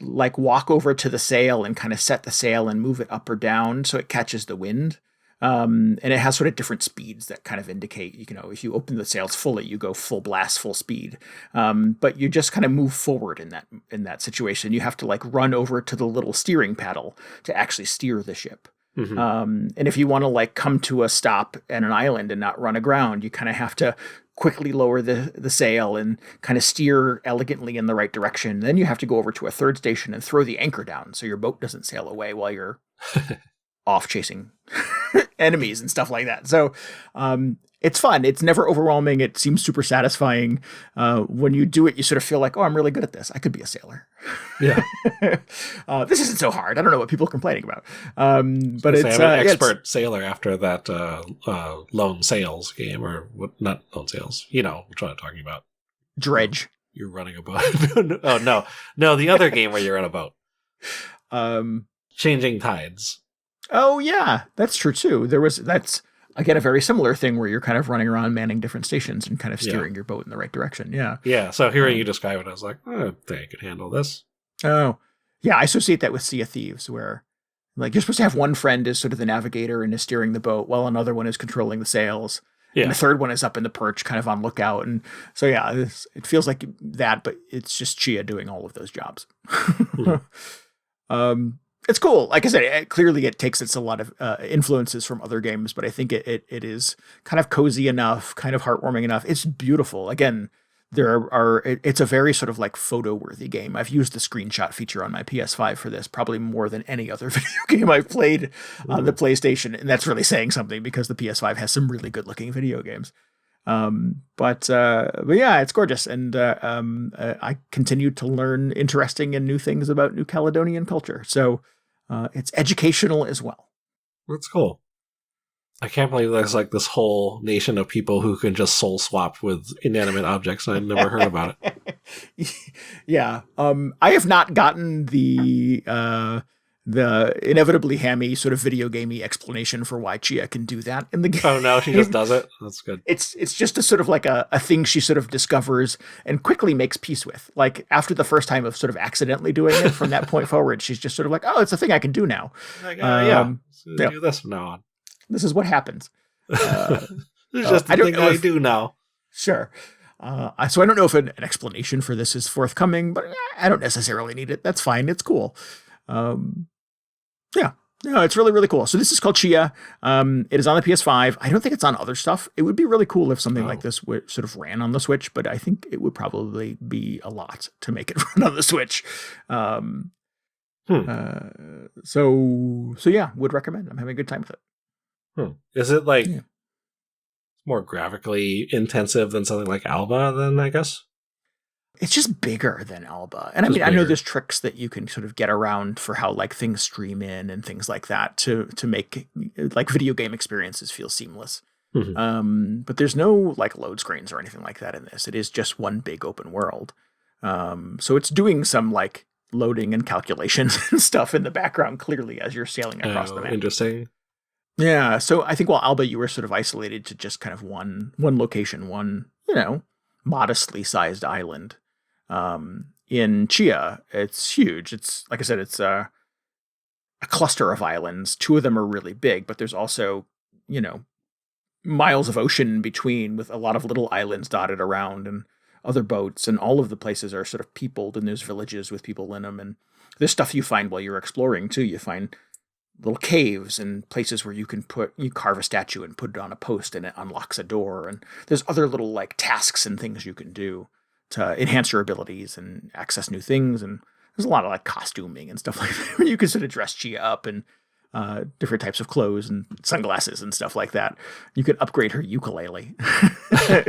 like walk over to the sail and kind of set the sail and move it up or down so it catches the wind. And it has sort of different speeds that kind of indicate, if you open the sails fully, you go full blast, full speed. But you just kind of move forward in that situation. You have to like run over to the little steering paddle to actually steer the ship. Mm-hmm. And if you want to like come to a stop at an island and not run aground, you kind of have to quickly lower the sail and kind of steer elegantly in the right direction. Then you have to go over to a third station and throw the anchor down so your boat doesn't sail away while you're off chasing enemies and stuff like that. So it's fun. It's never overwhelming. It seems super satisfying. When you do it, you sort of feel like, oh, I'm really good at this. I could be a sailor. Yeah. This isn't so hard. I don't know what people are complaining about. But it's I'm an expert sailor after that Lone Sails game, or what? Not Lone Sails. You know which one I'm talking about. Dredge. You're running a boat. Oh no, the other game where you're on a boat. Changing Tides. Oh yeah, that's true too. That's again a very similar thing where you're kind of running around manning different stations and kind of steering your boat in the right direction. Yeah. Yeah. So hearing you describe it, I was like, I think I could handle this. Oh, yeah. I associate that with Sea of Thieves, where like you're supposed to have one friend as sort of the navigator and is steering the boat, while another one is controlling the sails. Yeah. And the third one is up in the perch, kind of on lookout. And so yeah, it feels like that, but it's just Tchia doing all of those jobs. Mm-hmm. It's cool. Like I said, clearly it takes a lot of influences from other games, but I think it is kind of cozy enough, kind of heartwarming enough. It's beautiful. Again, it's a very sort of like photo-worthy game. I've used the screenshot feature on my PS5 for this, probably more than any other video game I've played on the PlayStation, and that's really saying something because the PS5 has some really good-looking video games. But yeah, it's gorgeous, and I continue to learn interesting and new things about New Caledonian culture. So it's educational as well. That's cool. I can't believe there's like this whole nation of people who can just soul swap with inanimate objects. I'd never heard about it. Yeah. I have not gotten the inevitably hammy sort of video gamey explanation for why Tchia can do that in the game. Oh no, she just does it. That's good. It's just a sort of like a thing she sort of discovers and quickly makes peace with. Like after the first time of sort of accidentally doing it, from that point forward, she's just sort of like, oh, it's a thing I can do now. Like, do this from now on. This is what happens. This is just the thing I do now. Sure. So I don't know if an explanation for this is forthcoming, but I don't necessarily need it. That's fine. It's cool. Yeah, no, it's really, really cool. So this is called Tchia. It is on the PS5. I don't think it's on other stuff. It would be really cool if something like this sort of ran on the Switch, but I think it would probably be a lot to make it run on the Switch. So yeah, would recommend. I'm having a good time with it. Is it like more graphically intensive than something like Alba then, I guess? It's just bigger than Alba. And I mean, I know there's tricks that you can sort of get around for how like things stream in and things like that to make like video game experiences feel seamless. Mm-hmm. But there's no like load screens or anything like that in this. It is just one big open world. So it's doing some like loading and calculations and stuff in the background clearly as you're sailing across the map. Interesting. Yeah. So I think while Alba, you were sort of isolated to just kind of one location, one, modestly sized island. In Tchia, it's huge. It's like I said, it's a cluster of islands. Two of them are really big, but there's also, miles of ocean in between with a lot of little islands dotted around and other boats. And all of the places are sort of peopled, and there's villages with people in them. And there's stuff you find while you're exploring too. You find little caves and places where you can carve a statue and put it on a post and it unlocks a door. And there's other little like tasks and things you can do to enhance your abilities and access new things. And there's a lot of like costuming and stuff like that where you can sort of dress Tchia up in different types of clothes and sunglasses and stuff like that. You can upgrade her ukulele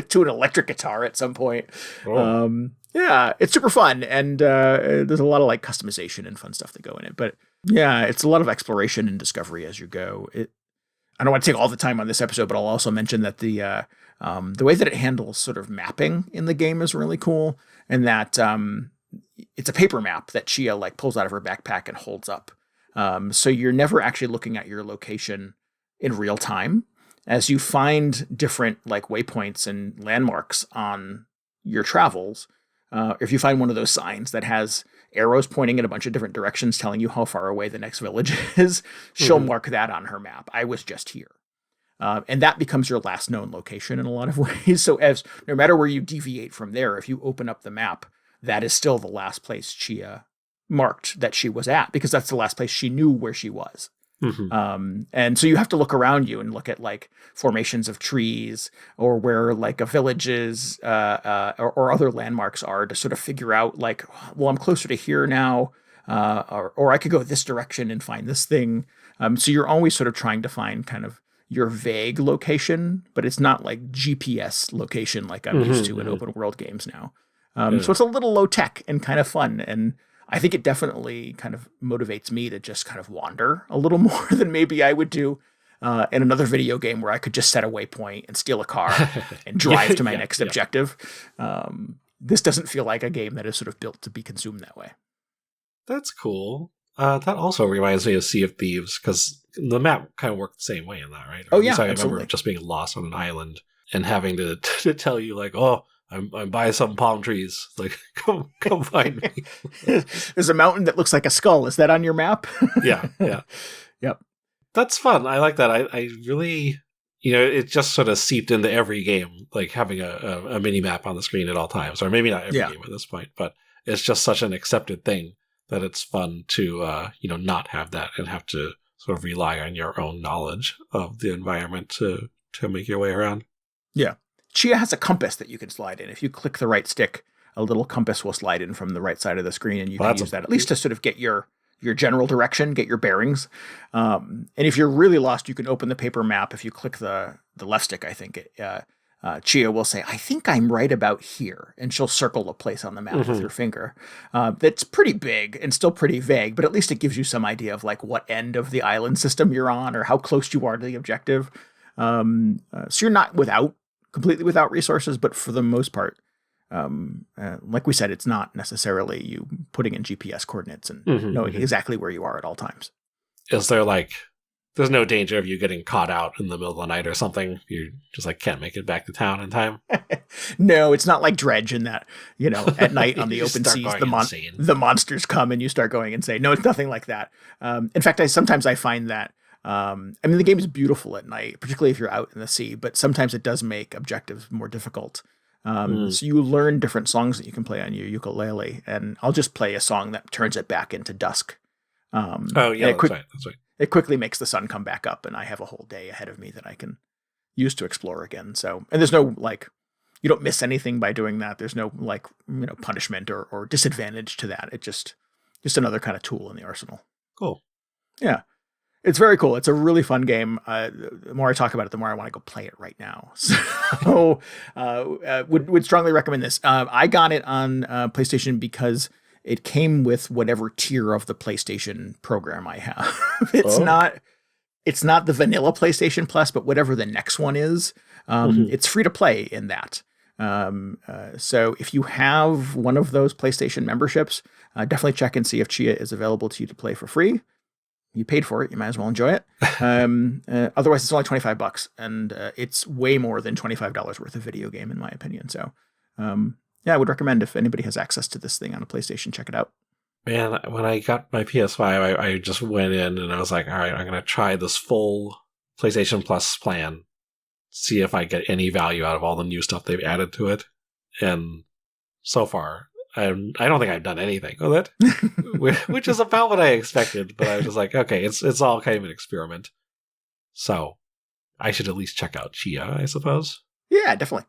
to an electric guitar at some point. Oh. Yeah, it's super fun. And there's a lot of like customization and fun stuff that go in it. But yeah, it's a lot of exploration and discovery as you go. I don't want to take all the time on this episode, but I'll also mention that the way that it handles sort of mapping in the game is really cool, and that it's a paper map that Tchia like pulls out of her backpack and holds up. So you're never actually looking at your location in real time. As you find different like waypoints and landmarks on your travels, if you find one of those signs that has arrows pointing in a bunch of different directions telling you how far away the next village is, she'll mark that on her map. I was just here. And that becomes your last known location in a lot of ways. So as no matter where you deviate from there, if you open up the map, that is still the last place Tchia marked that she was at, because that's the last place she knew where she was. And so you have to look around you and look at like formations of trees or where like a village is, or other landmarks are, to sort of figure out like, well, I'm closer to here now, or I could go this direction and find this thing. So you're always sort of trying to find kind of your vague location, but it's not like GPS location like I'm used to in open world games now. So it's a little low tech and kind of fun. And I think it definitely kind of motivates me to just kind of wander a little more than maybe I would do in another video game where I could just set a waypoint and steal a car and drive to my next objective. This doesn't feel like a game that is sort of built to be consumed that way. That's cool. That also reminds me of Sea of Thieves, because the map kind of worked the same way in that, right? Oh, yeah, I absolutely. remember just being lost on an island and having to tell you, like, oh, I'm by some palm trees. Like, come find me. There's a mountain that looks like a skull. Is that on your map? Yeah. Yep. That's fun. I like that. I really, it just sort of seeped into every game, like having a mini map on the screen at all times. Or maybe not every game at this point, but it's just such an accepted thing that it's fun to, not have that and have to sort of rely on your own knowledge of the environment to make your way around. Yeah. Tchia has a compass that you can slide in. If you click the right stick, a little compass will slide in from the right side of the screen, and you can use that at least to sort of get your general direction, get your bearings. And if you're really lost, you can open the paper map. If you click the left stick, I think Tchia will say, I think I'm right about here. And she'll circle a place on the map with her finger. That's pretty big and still pretty vague, but at least it gives you some idea of like what end of the island system you're on or how close you are to the objective. So you're not completely without resources, but for the most part, like we said, it's not necessarily you putting in GPS coordinates and knowing exactly where you are at all times. Is there there's no danger of you getting caught out in the middle of the night or something? You just can't make it back to town in time? No, it's not like Dredge in that, at night on the open seas, the monsters come and you start going insane. No, it's nothing like that. In fact, sometimes I find that, the game is beautiful at night, particularly if you're out in the sea, but sometimes it does make objectives more difficult. So you learn different songs that you can play on your ukulele, and I'll just play a song that turns it back into dusk. That's right. It quickly makes the sun come back up, and I have a whole day ahead of me that I can use to explore again. So, and there's no you don't miss anything by doing that. There's no punishment or disadvantage to that. It's just another kind of tool in the arsenal. Cool. Yeah. It's very cool. It's a really fun game. The more I talk about it, the more I want to go play it right now. So would strongly recommend this. I got it on PlayStation because it came with whatever tier of the PlayStation program I have. It's not the vanilla PlayStation Plus, but whatever the next one is. It's free to play in that. So if you have one of those PlayStation memberships, definitely check and see if Tchia is available to you to play for free. You paid for it, you might as well enjoy it. Otherwise, it's only $25, and it's way more than $25 worth of video game, in my opinion. So, I would recommend if anybody has access to this thing on a PlayStation, check it out. Man, when I got my PS5, I just went in and I was like, all right, I'm going to try this full PlayStation Plus plan, see if I get any value out of all the new stuff they've added to it. And so far, I don't think I've done anything with it, which is about what I expected. But I was just like, okay, it's all kind of an experiment. So I should at least check out Tchia, I suppose. Yeah, definitely.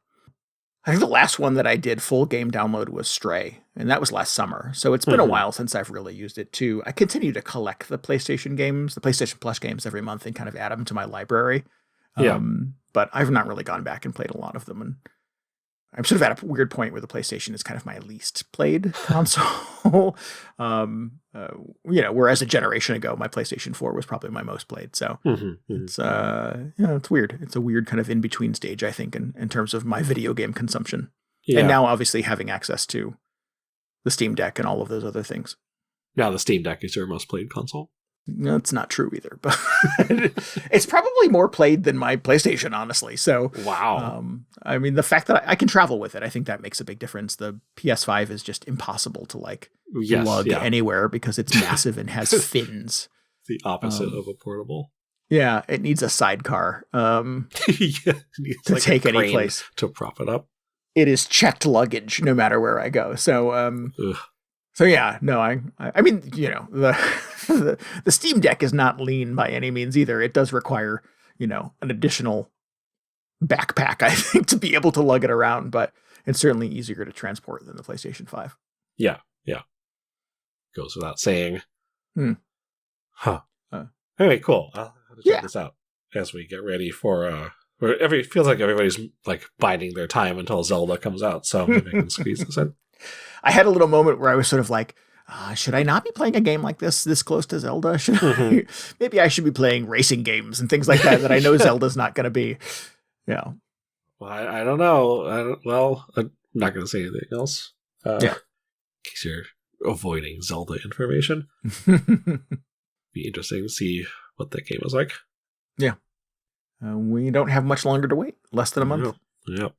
I think the last one that I did full game download was Stray, and that was last summer. So it's been a while since I've really used it too. I continue to collect the PlayStation games, the PlayStation Plus games every month, and kind of add them to my library. But I've not really gone back and played a lot of them. And I'm sort of at a weird point where the PlayStation is kind of my least played console. Whereas a generation ago, my PlayStation 4 was probably my most played. So it's weird. It's a weird kind of in-between stage, I think, in terms of my video game consumption. Yeah. And now obviously having access to the Steam Deck and all of those other things. Now the Steam Deck is your most played console? That's not true either, but it's probably more played than my PlayStation, honestly. So, wow. I mean, the fact that I can travel with it, I think that makes a big difference. The PS5 is just impossible to lug anywhere because it's massive and has fins. The opposite of a portable. Yeah, it needs a sidecar it needs to take any place to prop it up. It is checked luggage no matter where I go. So, so yeah, no, I mean, the Steam Deck is not lean by any means either. It does require, an additional backpack, I think, to be able to lug it around, but it's certainly easier to transport than the PlayStation 5. Yeah. Goes without saying. Huh. Anyway, cool. I'll have to check this out as we get ready for feels like everybody's biding their time until Zelda comes out, so maybe I can squeeze this in. I had a little moment where I was sort of like, should I not be playing a game like this close to Zelda? Maybe I should be playing racing games and things like that I know Zelda's not going to be. Yeah. Well, I don't know. I'm not going to say anything else. In case you're avoiding Zelda information. Be interesting to see what that game is like. Yeah. We don't have much longer to wait. Less than a month. Yep.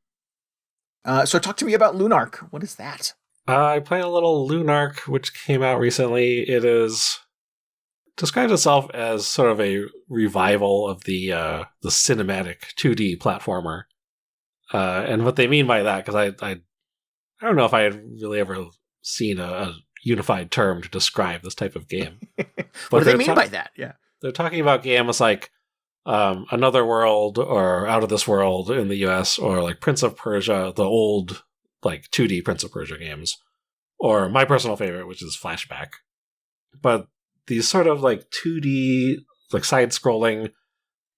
So talk to me about Lunark. What is that? I played a little Lunark, which came out recently. It describes itself as sort of a revival of the cinematic 2D platformer. And what they mean by that, because I don't know if I had really ever seen a unified term to describe this type of game. What do they mean by that? Yeah. They're talking about games like Another World or Out of This World in the US, or like Prince of Persia, the old 2D Prince of Persia games, or my personal favorite, which is Flashback. But these sort of 2D, side-scrolling,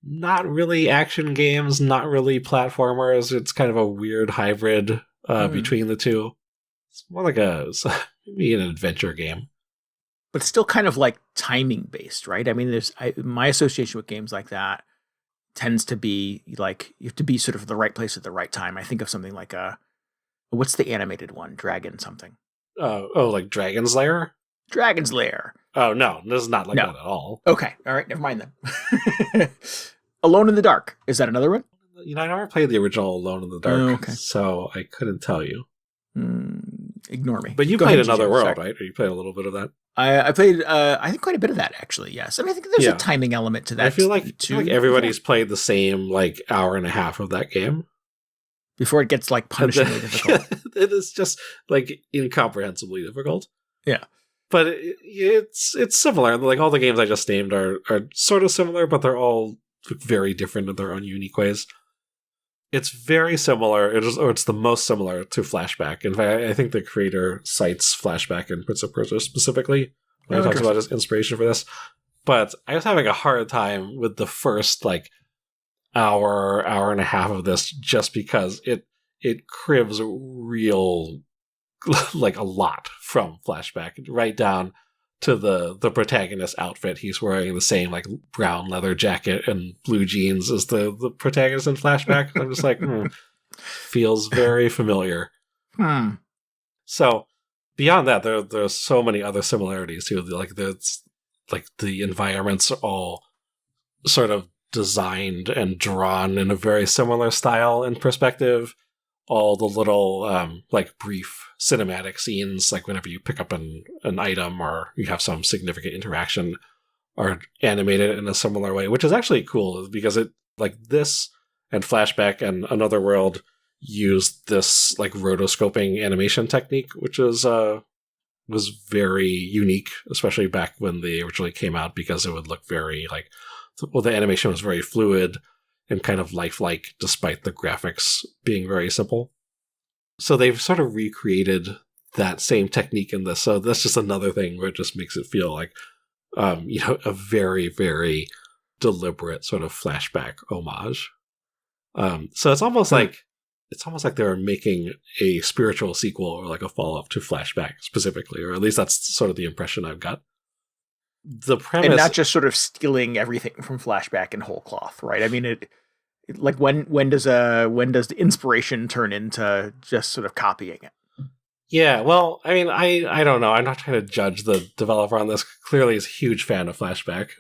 not really action games, not really platformers. It's kind of a weird hybrid between the two. It's more like maybe an adventure game. But still kind of timing based, right? I mean, my association with games like that tends to be you have to be sort of the right place at the right time. I think of something like what's the animated one? Dragon something. Like Dragon's Lair? Dragon's Lair. Oh, no, this is not that at all. Okay, all right, never mind then. Alone in the Dark. Is that another one? I never played the original Alone in the Dark, so I couldn't tell you. Ignore me. But you played Another World, right? Or you played a little bit of that? I played, I think, quite a bit of that, actually, yes. I mean, I think there's a timing element to that, I feel like everybody's played the same, hour and a half of that game. Before it gets, punishingly difficult. It is just, incomprehensibly difficult. Yeah. But it's similar. All the games I just named are sort of similar, but they're all very different in their own unique ways. It's very similar. It's the most similar to Flashback. In fact, I think the creator cites Flashback and Prince of Persia specifically when he talks about his inspiration for this. But I was having a hard time with the first hour and a half of this, just because it cribs real a lot from Flashback, right down to the protagonist's outfit. He's wearing the same brown leather jacket and blue jeans as the protagonist in Flashback. I'm just feels very familiar. So beyond that, there's so many other similarities too. There's the environments are all sort of designed and drawn in a very similar style and perspective. All the little brief cinematic scenes, whenever you pick up an item or you have some significant interaction, are animated in a similar way, which is actually cool because it this and Flashback and Another World used this rotoscoping animation technique, which was very unique, especially back when they originally came out, because it would look very the animation was very fluid and kind of lifelike, despite the graphics being very simple. So they've sort of recreated that same technique in this. So that's just another thing where it just makes it feel like, a very, very deliberate sort of Flashback homage. So it's almost like they're making a spiritual sequel or a follow-up to Flashback specifically, or at least that's sort of the impression I've got. The premise, and not just sort of stealing everything from Flashback in whole cloth, right? I mean, when does the inspiration turn into just sort of copying it? Yeah, well, I mean, I don't know. I'm not trying to judge the developer on this. Clearly, he's a huge fan of Flashback,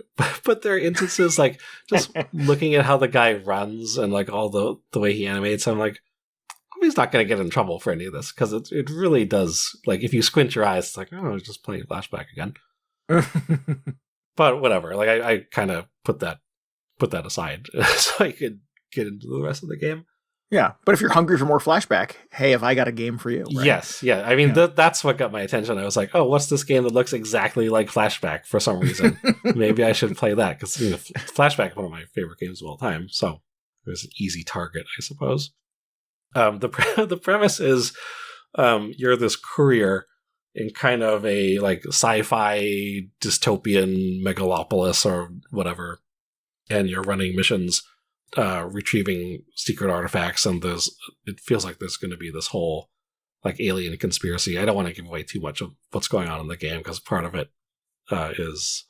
but there are instances like just looking at how the guy runs and like all the way he animates. I'm like, oh, he's not going to get in trouble for any of this because it really does. Like, if you squint your eyes, it's like, oh, he's just playing Flashback again. But whatever. Like, I kind of put that aside so I could get into the rest of the game. Yeah, but if you're hungry for more Flashback, hey, have I got a game for you? Right? Yes, yeah. I mean, that's what got my attention. I was like, oh, what's this game that looks exactly like Flashback for some reason? Maybe I should play that, because Flashback is one of my favorite games of all time, so it was an easy target, I suppose. The premise is you're this courier in kind of a like sci-fi dystopian megalopolis or whatever, and you're running missions retrieving secret artifacts, and it feels like there's going to be this whole like alien conspiracy. I don't want to give away too much of what's going on in the game, because part of it is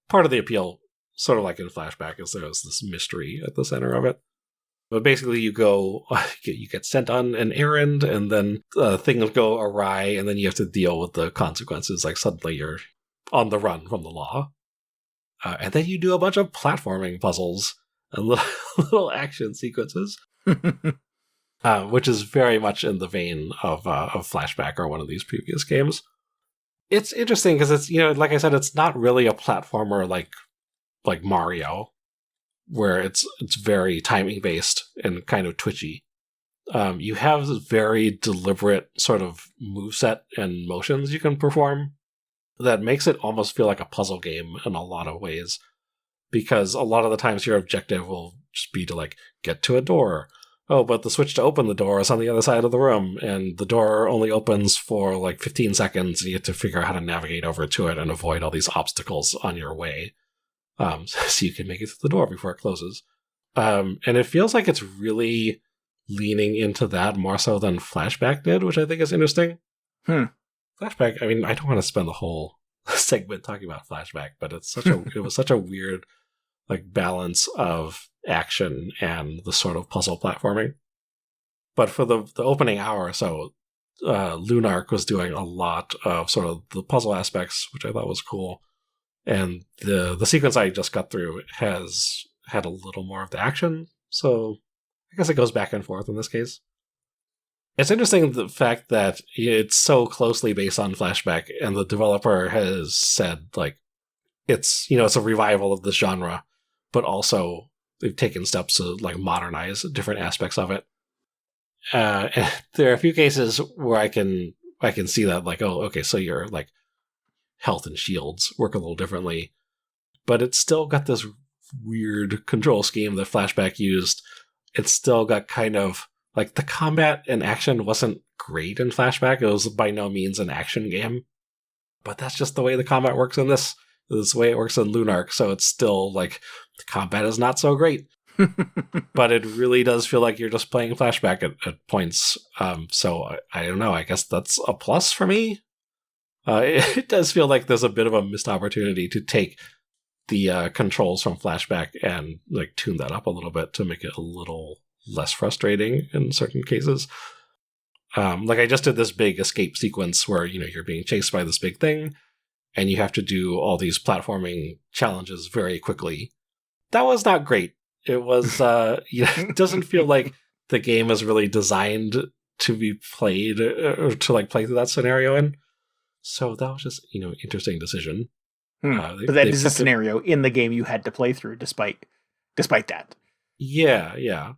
part of the appeal, sort of like in Flashback, is there's this mystery at the center of it. But basically, you get sent on an errand, and then things go awry, and then you have to deal with the consequences. Like suddenly you're on the run from the law, and then you do a bunch of platforming puzzles and little action sequences, which is very much in the vein of Flashback or one of these previous games. It's interesting because it's, like I said, it's not really a platformer like Mario, where it's very timing based and kind of twitchy. You have this very deliberate sort of moveset and motions you can perform that makes it almost feel like a puzzle game in a lot of ways. Because a lot of the times your objective will just be to like get to a door. Oh, but the switch to open the door is on the other side of the room, and the door only opens for like 15 seconds, and you have to figure out how to navigate over to it and avoid all these obstacles on your way, so you can make it to the door before it closes. And it feels like it's really leaning into that more so than Flashback did, which I think is interesting. Flashback, I mean, I don't want to spend the whole segment talking about Flashback, but it was such a weird like balance of action and the sort of puzzle platforming. But for the opening hour or so, Lunark was doing a lot of sort of the puzzle aspects, which I thought was cool. And the sequence I just got through has had a little more of the action, so I guess it goes back and forth in this case. It's interesting the fact that it's so closely based on Flashback, and the developer has said like it's a revival of this genre, but also they've taken steps to like modernize different aspects of it. And there are a few cases where I can see that, like, oh, okay, so your like health and shields work a little differently, but it's still got this weird control scheme that Flashback used. It's still got kind of like the combat and action wasn't great in Flashback. It was by no means an action game, but that's just the way the combat works in this. This way it works in Lunark, so it's still like the combat is not so great. But it really does feel like you're just playing Flashback at points. So I don't know. I guess that's a plus for me. It does feel like there's a bit of a missed opportunity to take the controls from Flashback and like tune that up a little bit to make it a little less frustrating in certain cases. Like I just did this big escape sequence where you're being chased by this big thing, and you have to do all these platforming challenges very quickly. That was not great. It was, it doesn't feel like the game is really designed to be played or to like play through that scenario in. So that was just, interesting decision. But that is a scenario in the game you had to play through despite that. Yeah.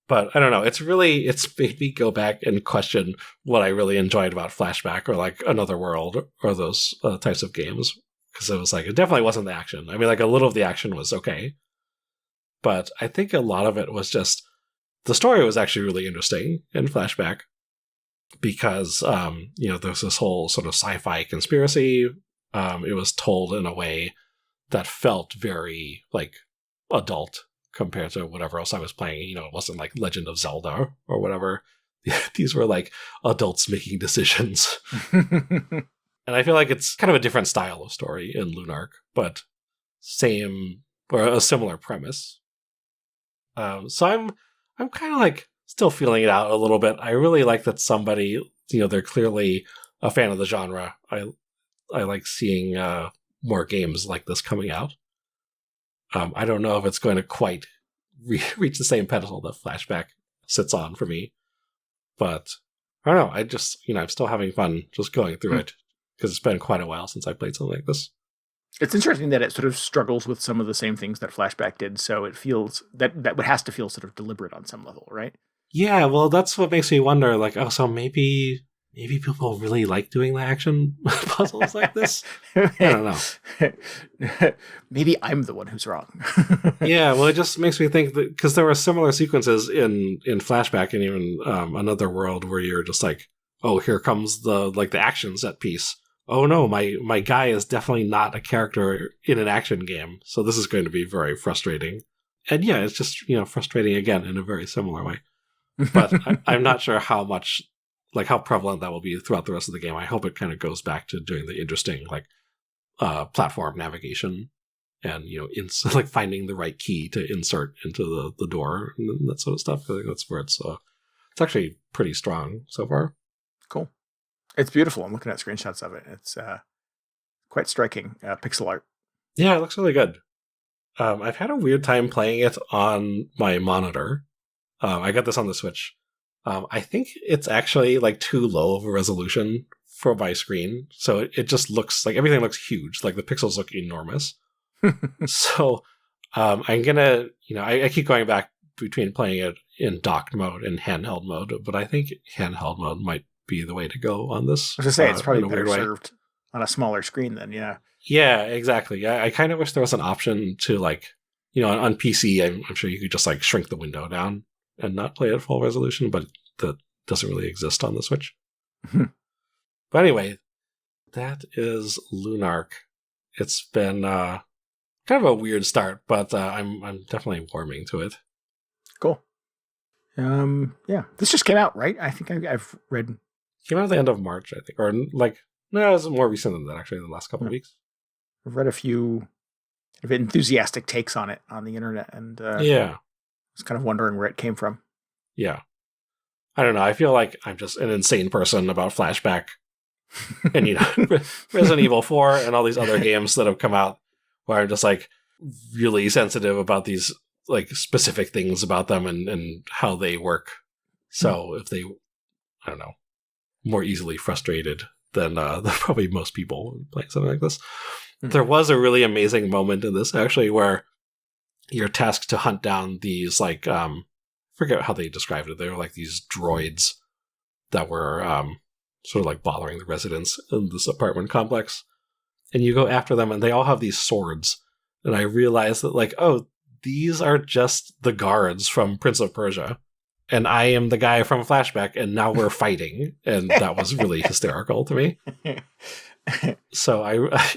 But I don't know. It's made me go back and question what I really enjoyed about Flashback or like Another World or those types of games. Because it was like, it definitely wasn't the action. I mean, like a little of the action was okay. But I think a lot of it was just, the story was actually really interesting in Flashback. Because, there's this whole sort of sci-fi conspiracy. It was told in a way that felt very like adult compared to whatever else I was playing. It wasn't like Legend of Zelda or whatever. These were like adults making decisions. And I feel like it's kind of a different style of story in Lunark, but same or a similar premise. So I'm kind of like still feeling it out a little bit. I really like that somebody they're clearly a fan of the genre. I like seeing more games like this coming out. I don't know if it's going to quite reach the same pedestal that Flashback sits on for me, but I don't know. I just, I'm still having fun just going through it because it's been quite a while since I played something like this. It's interesting that it sort of struggles with some of the same things that Flashback did, so it feels that has to feel sort of deliberate on some level, right? Yeah, well, that's what makes me wonder, like, oh, so maybe people really like doing the action puzzles like this? I don't know. Maybe I'm the one who's wrong. Yeah, well, it just makes me think that, because there were similar sequences in Flashback and even Another World where you're just like, oh, here comes the action set piece. Oh no, my guy is definitely not a character in an action game, so this is going to be very frustrating. And yeah, it's just, frustrating again in a very similar way. But I'm not sure how much, like how prevalent that will be throughout the rest of the game. I hope it kind of goes back to doing the interesting, like, platform navigation and, like finding the right key to insert into the door and that sort of stuff. I think that's where it's actually pretty strong so far. Cool. It's beautiful. I'm looking at screenshots of it. It's quite striking pixel art. Yeah, it looks really good. I've had a weird time playing it on my monitor. I got this on the Switch. I think it's actually like too low of a resolution for my screen. So it just looks like everything looks huge. Like the pixels look enormous. So I'm going to, I keep going back between playing it in docked mode and handheld mode, but I think handheld mode might be the way to go on this. I was going to say, it's probably better served on a smaller screen then, yeah. Yeah, exactly. I kind of wish there was an option to, like, on PC, I'm sure you could just like shrink the window down and not play at full resolution, but that doesn't really exist on the Switch. But anyway, that is Lunark. It's been kind of a weird start, but I'm definitely warming to it. Cool. Yeah, this just came out, right? I think I've read. Came out at the end of March, I think, or like no, it was more recent than that. Actually, the last couple of weeks. I've read a few enthusiastic takes on it on the internet, and yeah, I was kind of wondering where it came from. Yeah, I don't know. I feel like I'm just an insane person about Flashback, and Resident Evil 4 and all these other games that have come out, where I'm just like really sensitive about these like specific things about them and how they work. So if they, I don't know, more easily frustrated than probably most people playing something like this. There was a really amazing moment in this, actually, where you're tasked to hunt down these, like, I forget how they described it. They were like these droids that were sort of like bothering the residents in this apartment complex. And you go after them, and they all have these swords. And I realized that, like, oh, these are just the guards from Prince of Persia. And I am the guy from Flashback, and now we're fighting. And that was really hysterical to me. So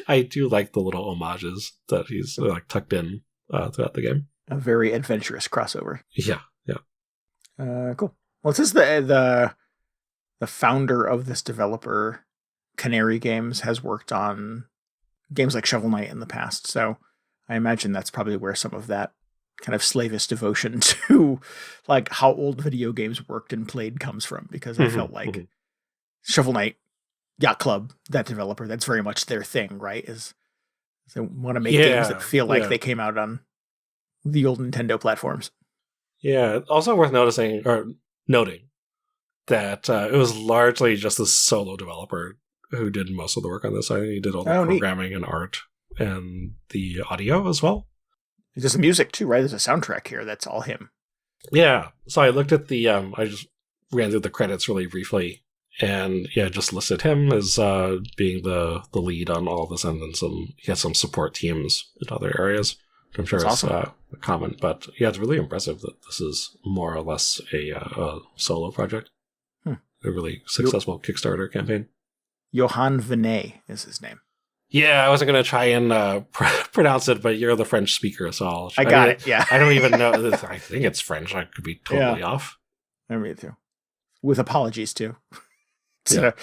I do like the little homages that he's like tucked in throughout the game. A very adventurous crossover. Yeah. Cool. Well, this is the founder of this developer, Canary Games, has worked on games like Shovel Knight in the past. So I imagine that's probably where some of that kind of slavish devotion to like how old video games worked and played comes from, because I felt like Shovel Knight, Yacht Club, that developer, that's very much their thing, right? Is they want to make games that feel like they came out on the old Nintendo platforms. Yeah. Also worth noting that it was largely just a solo developer who did most of the work on this. I think he did all the programming and art and the audio as well. He does the music too, right? There's a soundtrack here that's all him. Yeah. So I looked at the, I just ran through the credits really briefly, and just listed him as being the lead on all of this, and then he has some support teams in other areas. I'm sure it's awesome. Common, but it's really impressive that this is more or less a solo project. A really successful Kickstarter campaign. Johan Vinay is his name. Yeah, I wasn't going to try and pronounce it, but you're the French speaker, so I got it. Yeah, I don't even know. I think it's French. I could be totally off. I mean, too. With apologies too to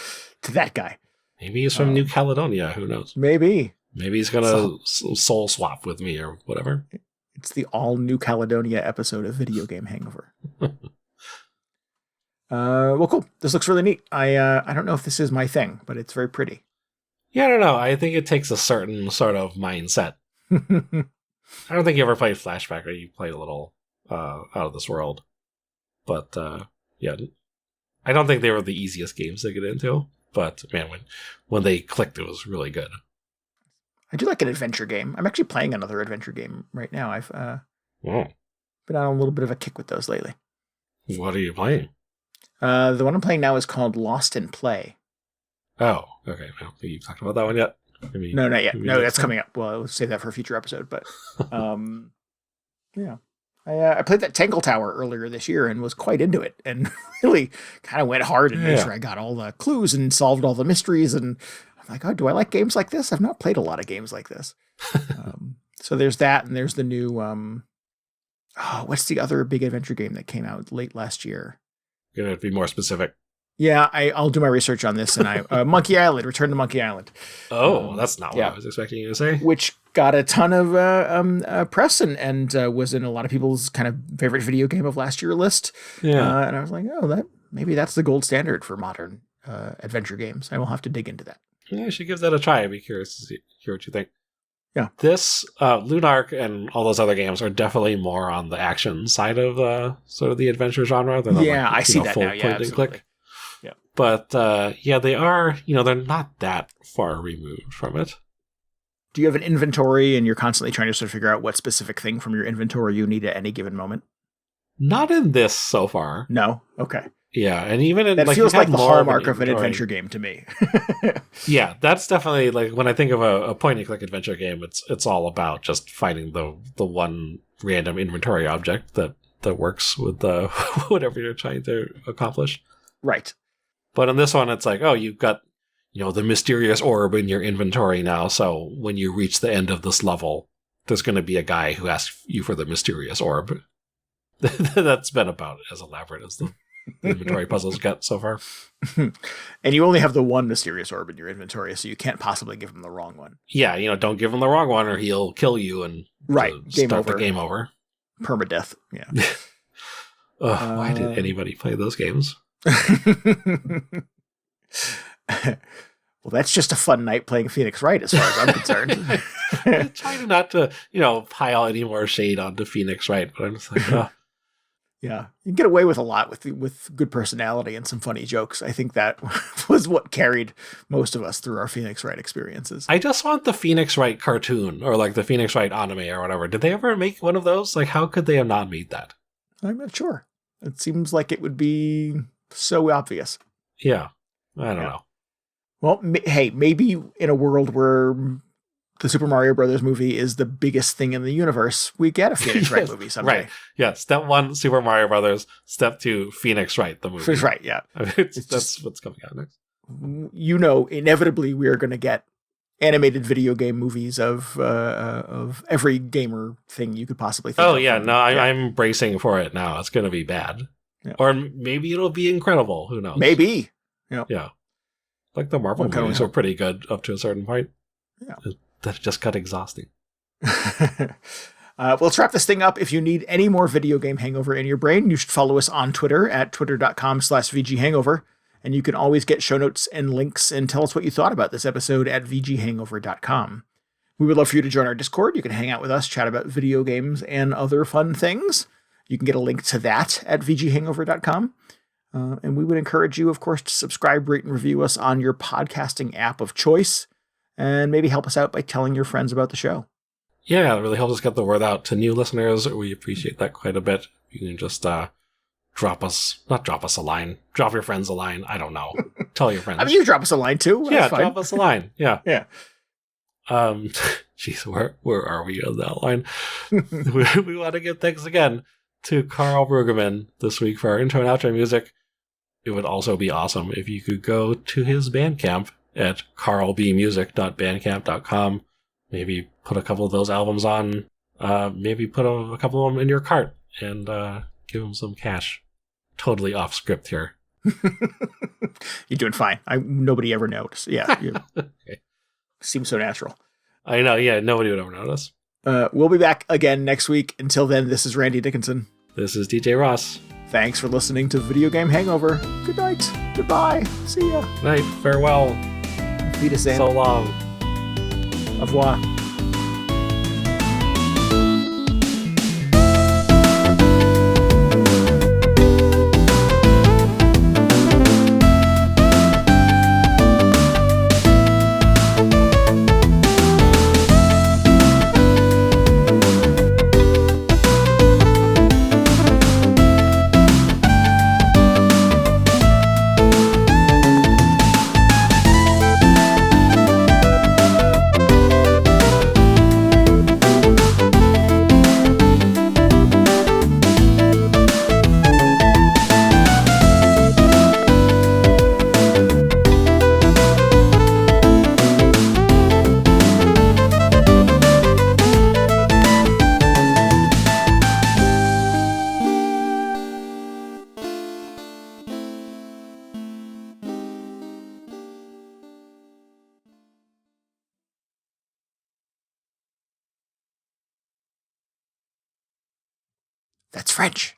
that guy. Maybe he's from New Caledonia. Who knows? Maybe he's gonna soul swap with me or whatever. It's the all New Caledonia episode of Video Game Hangover. Well, cool. This looks really neat. I don't know if this is my thing, but it's very pretty. Yeah, I don't know. I think it takes a certain sort of mindset. I don't think you ever played Flashback, or you played a little Out of This World. But, yeah, I don't think they were the easiest games to get into. But, man, when they clicked, it was really good. I do like an adventure game. I'm actually playing another adventure game right now. I've been on a little bit of a kick with those lately. What are you playing? The one I'm playing now is called Lost in Play. Oh, okay. I don't think you've talked about that one yet. No, not yet. No, that's coming up. Well, I'll save that for a future episode. But, yeah. I played that Tangle Tower earlier this year and was quite into it and really kind of went hard and made sure I got all the clues and solved all the mysteries. And I'm like, oh, do I like games like this? I've not played a lot of games like this. So there's that. And there's the new, what's the other big adventure game that came out late last year? You're going to be more specific. Yeah, I'll do my research on this. And Monkey Island, Return to Monkey Island. Oh, that's not what I was expecting you to say. Which got a ton of press and was in a lot of people's kind of favorite video game of last year list. Yeah. And I was like, oh, maybe that's the gold standard for modern adventure games. I will have to dig into that. Yeah, I should give that a try. I'd be curious to hear what you think. Yeah. This, Lunark and all those other games are definitely more on the action side of sort of the adventure genre. Than I see that now. Yeah, absolutely. Click. Yeah. But, they are, they're not that far removed from it. Do you have an inventory and you're constantly trying to sort of figure out what specific thing from your inventory you need at any given moment? Not in this so far. No? Okay. Yeah, and even in, that feels like the hallmark of an adventure game to me. Yeah, that's definitely like when I think of a point-and-click adventure game, it's all about just finding the one random inventory object that works with whatever you're trying to accomplish. Right. But in this one, it's like, oh, you've got the mysterious orb in your inventory now. So when you reach the end of this level, there's going to be a guy who asks you for the mysterious orb. That's been about as elaborate as the inventory puzzles get so far. And you only have the one mysterious orb in your inventory, so you can't possibly give him the wrong one. Yeah, don't give him the wrong one or he'll kill you and game over. The game over. Permadeath, yeah. Why did anybody play those games? Well, that's just a fun night playing Phoenix Wright, as far as I'm concerned. I'm trying not to, pile any more shade onto Phoenix Wright, but I'm just like, Yeah, you can get away with a lot with good personality and some funny jokes. I think that was what carried most of us through our Phoenix Wright experiences. I just want the Phoenix Wright cartoon or like the Phoenix Wright anime or whatever. Did they ever make one of those? Like, how could they have not made that? I'm not sure. It seems like it would be so obvious. Yeah, I don't know. Well, hey, maybe in a world where the Super Mario Brothers movie is the biggest thing in the universe, we get a Phoenix Wright movie someday. Right. Yeah. Step 1, Super Mario Brothers. Step 2, Phoenix Wright, the movie. Phoenix Wright, yeah. I mean, that's what's coming out next. Inevitably we are going to get animated video game movies of every gamer thing you could possibly think of. Oh, yeah. No, I'm bracing for it now. It's going to be bad. Yeah. Or maybe it'll be incredible. Who knows? Maybe. Yeah. Like the Marvel movies were pretty good up to a certain point. Yeah. That just got exhausting. Let's wrap this thing up. If you need any more video game hangover in your brain, you should follow us on Twitter at twitter.com/VGHangover. And you can always get show notes and links and tell us what you thought about this episode at VGHangover.com. We would love for you to join our Discord. You can hang out with us, chat about video games and other fun things. You can get a link to that at VGHangover.com. And we would encourage you, of course, to subscribe, rate, and review us on your podcasting app of choice. And maybe help us out by telling your friends about the show. Yeah, it really helps us get the word out to new listeners. We appreciate that quite a bit. You can just drop your friends a line. I don't know. Tell your friends. I mean, you drop us a line too. Yeah, drop us a line. Yeah. Yeah. Jeez, where are we on that line? we want to give thanks again to Carl Brueggemann this week for our intro and outro music. It would also be awesome if you could go to his Bandcamp at carlbmusic.bandcamp.com. Maybe put a couple of those albums on. Maybe put a couple of them in your cart and give him some cash. Totally off script here. You're doing fine. Nobody ever noticed. Yeah. Okay. Seems so natural. I know. Yeah. Nobody would ever notice. We'll be back again next week. Until then, this is Randy Dickinson. This is DJ Ross. Thanks for listening to Video Game Hangover. Good night. Goodbye. See ya. Night. Farewell. Wiedersehen. So long. Au revoir. That's French.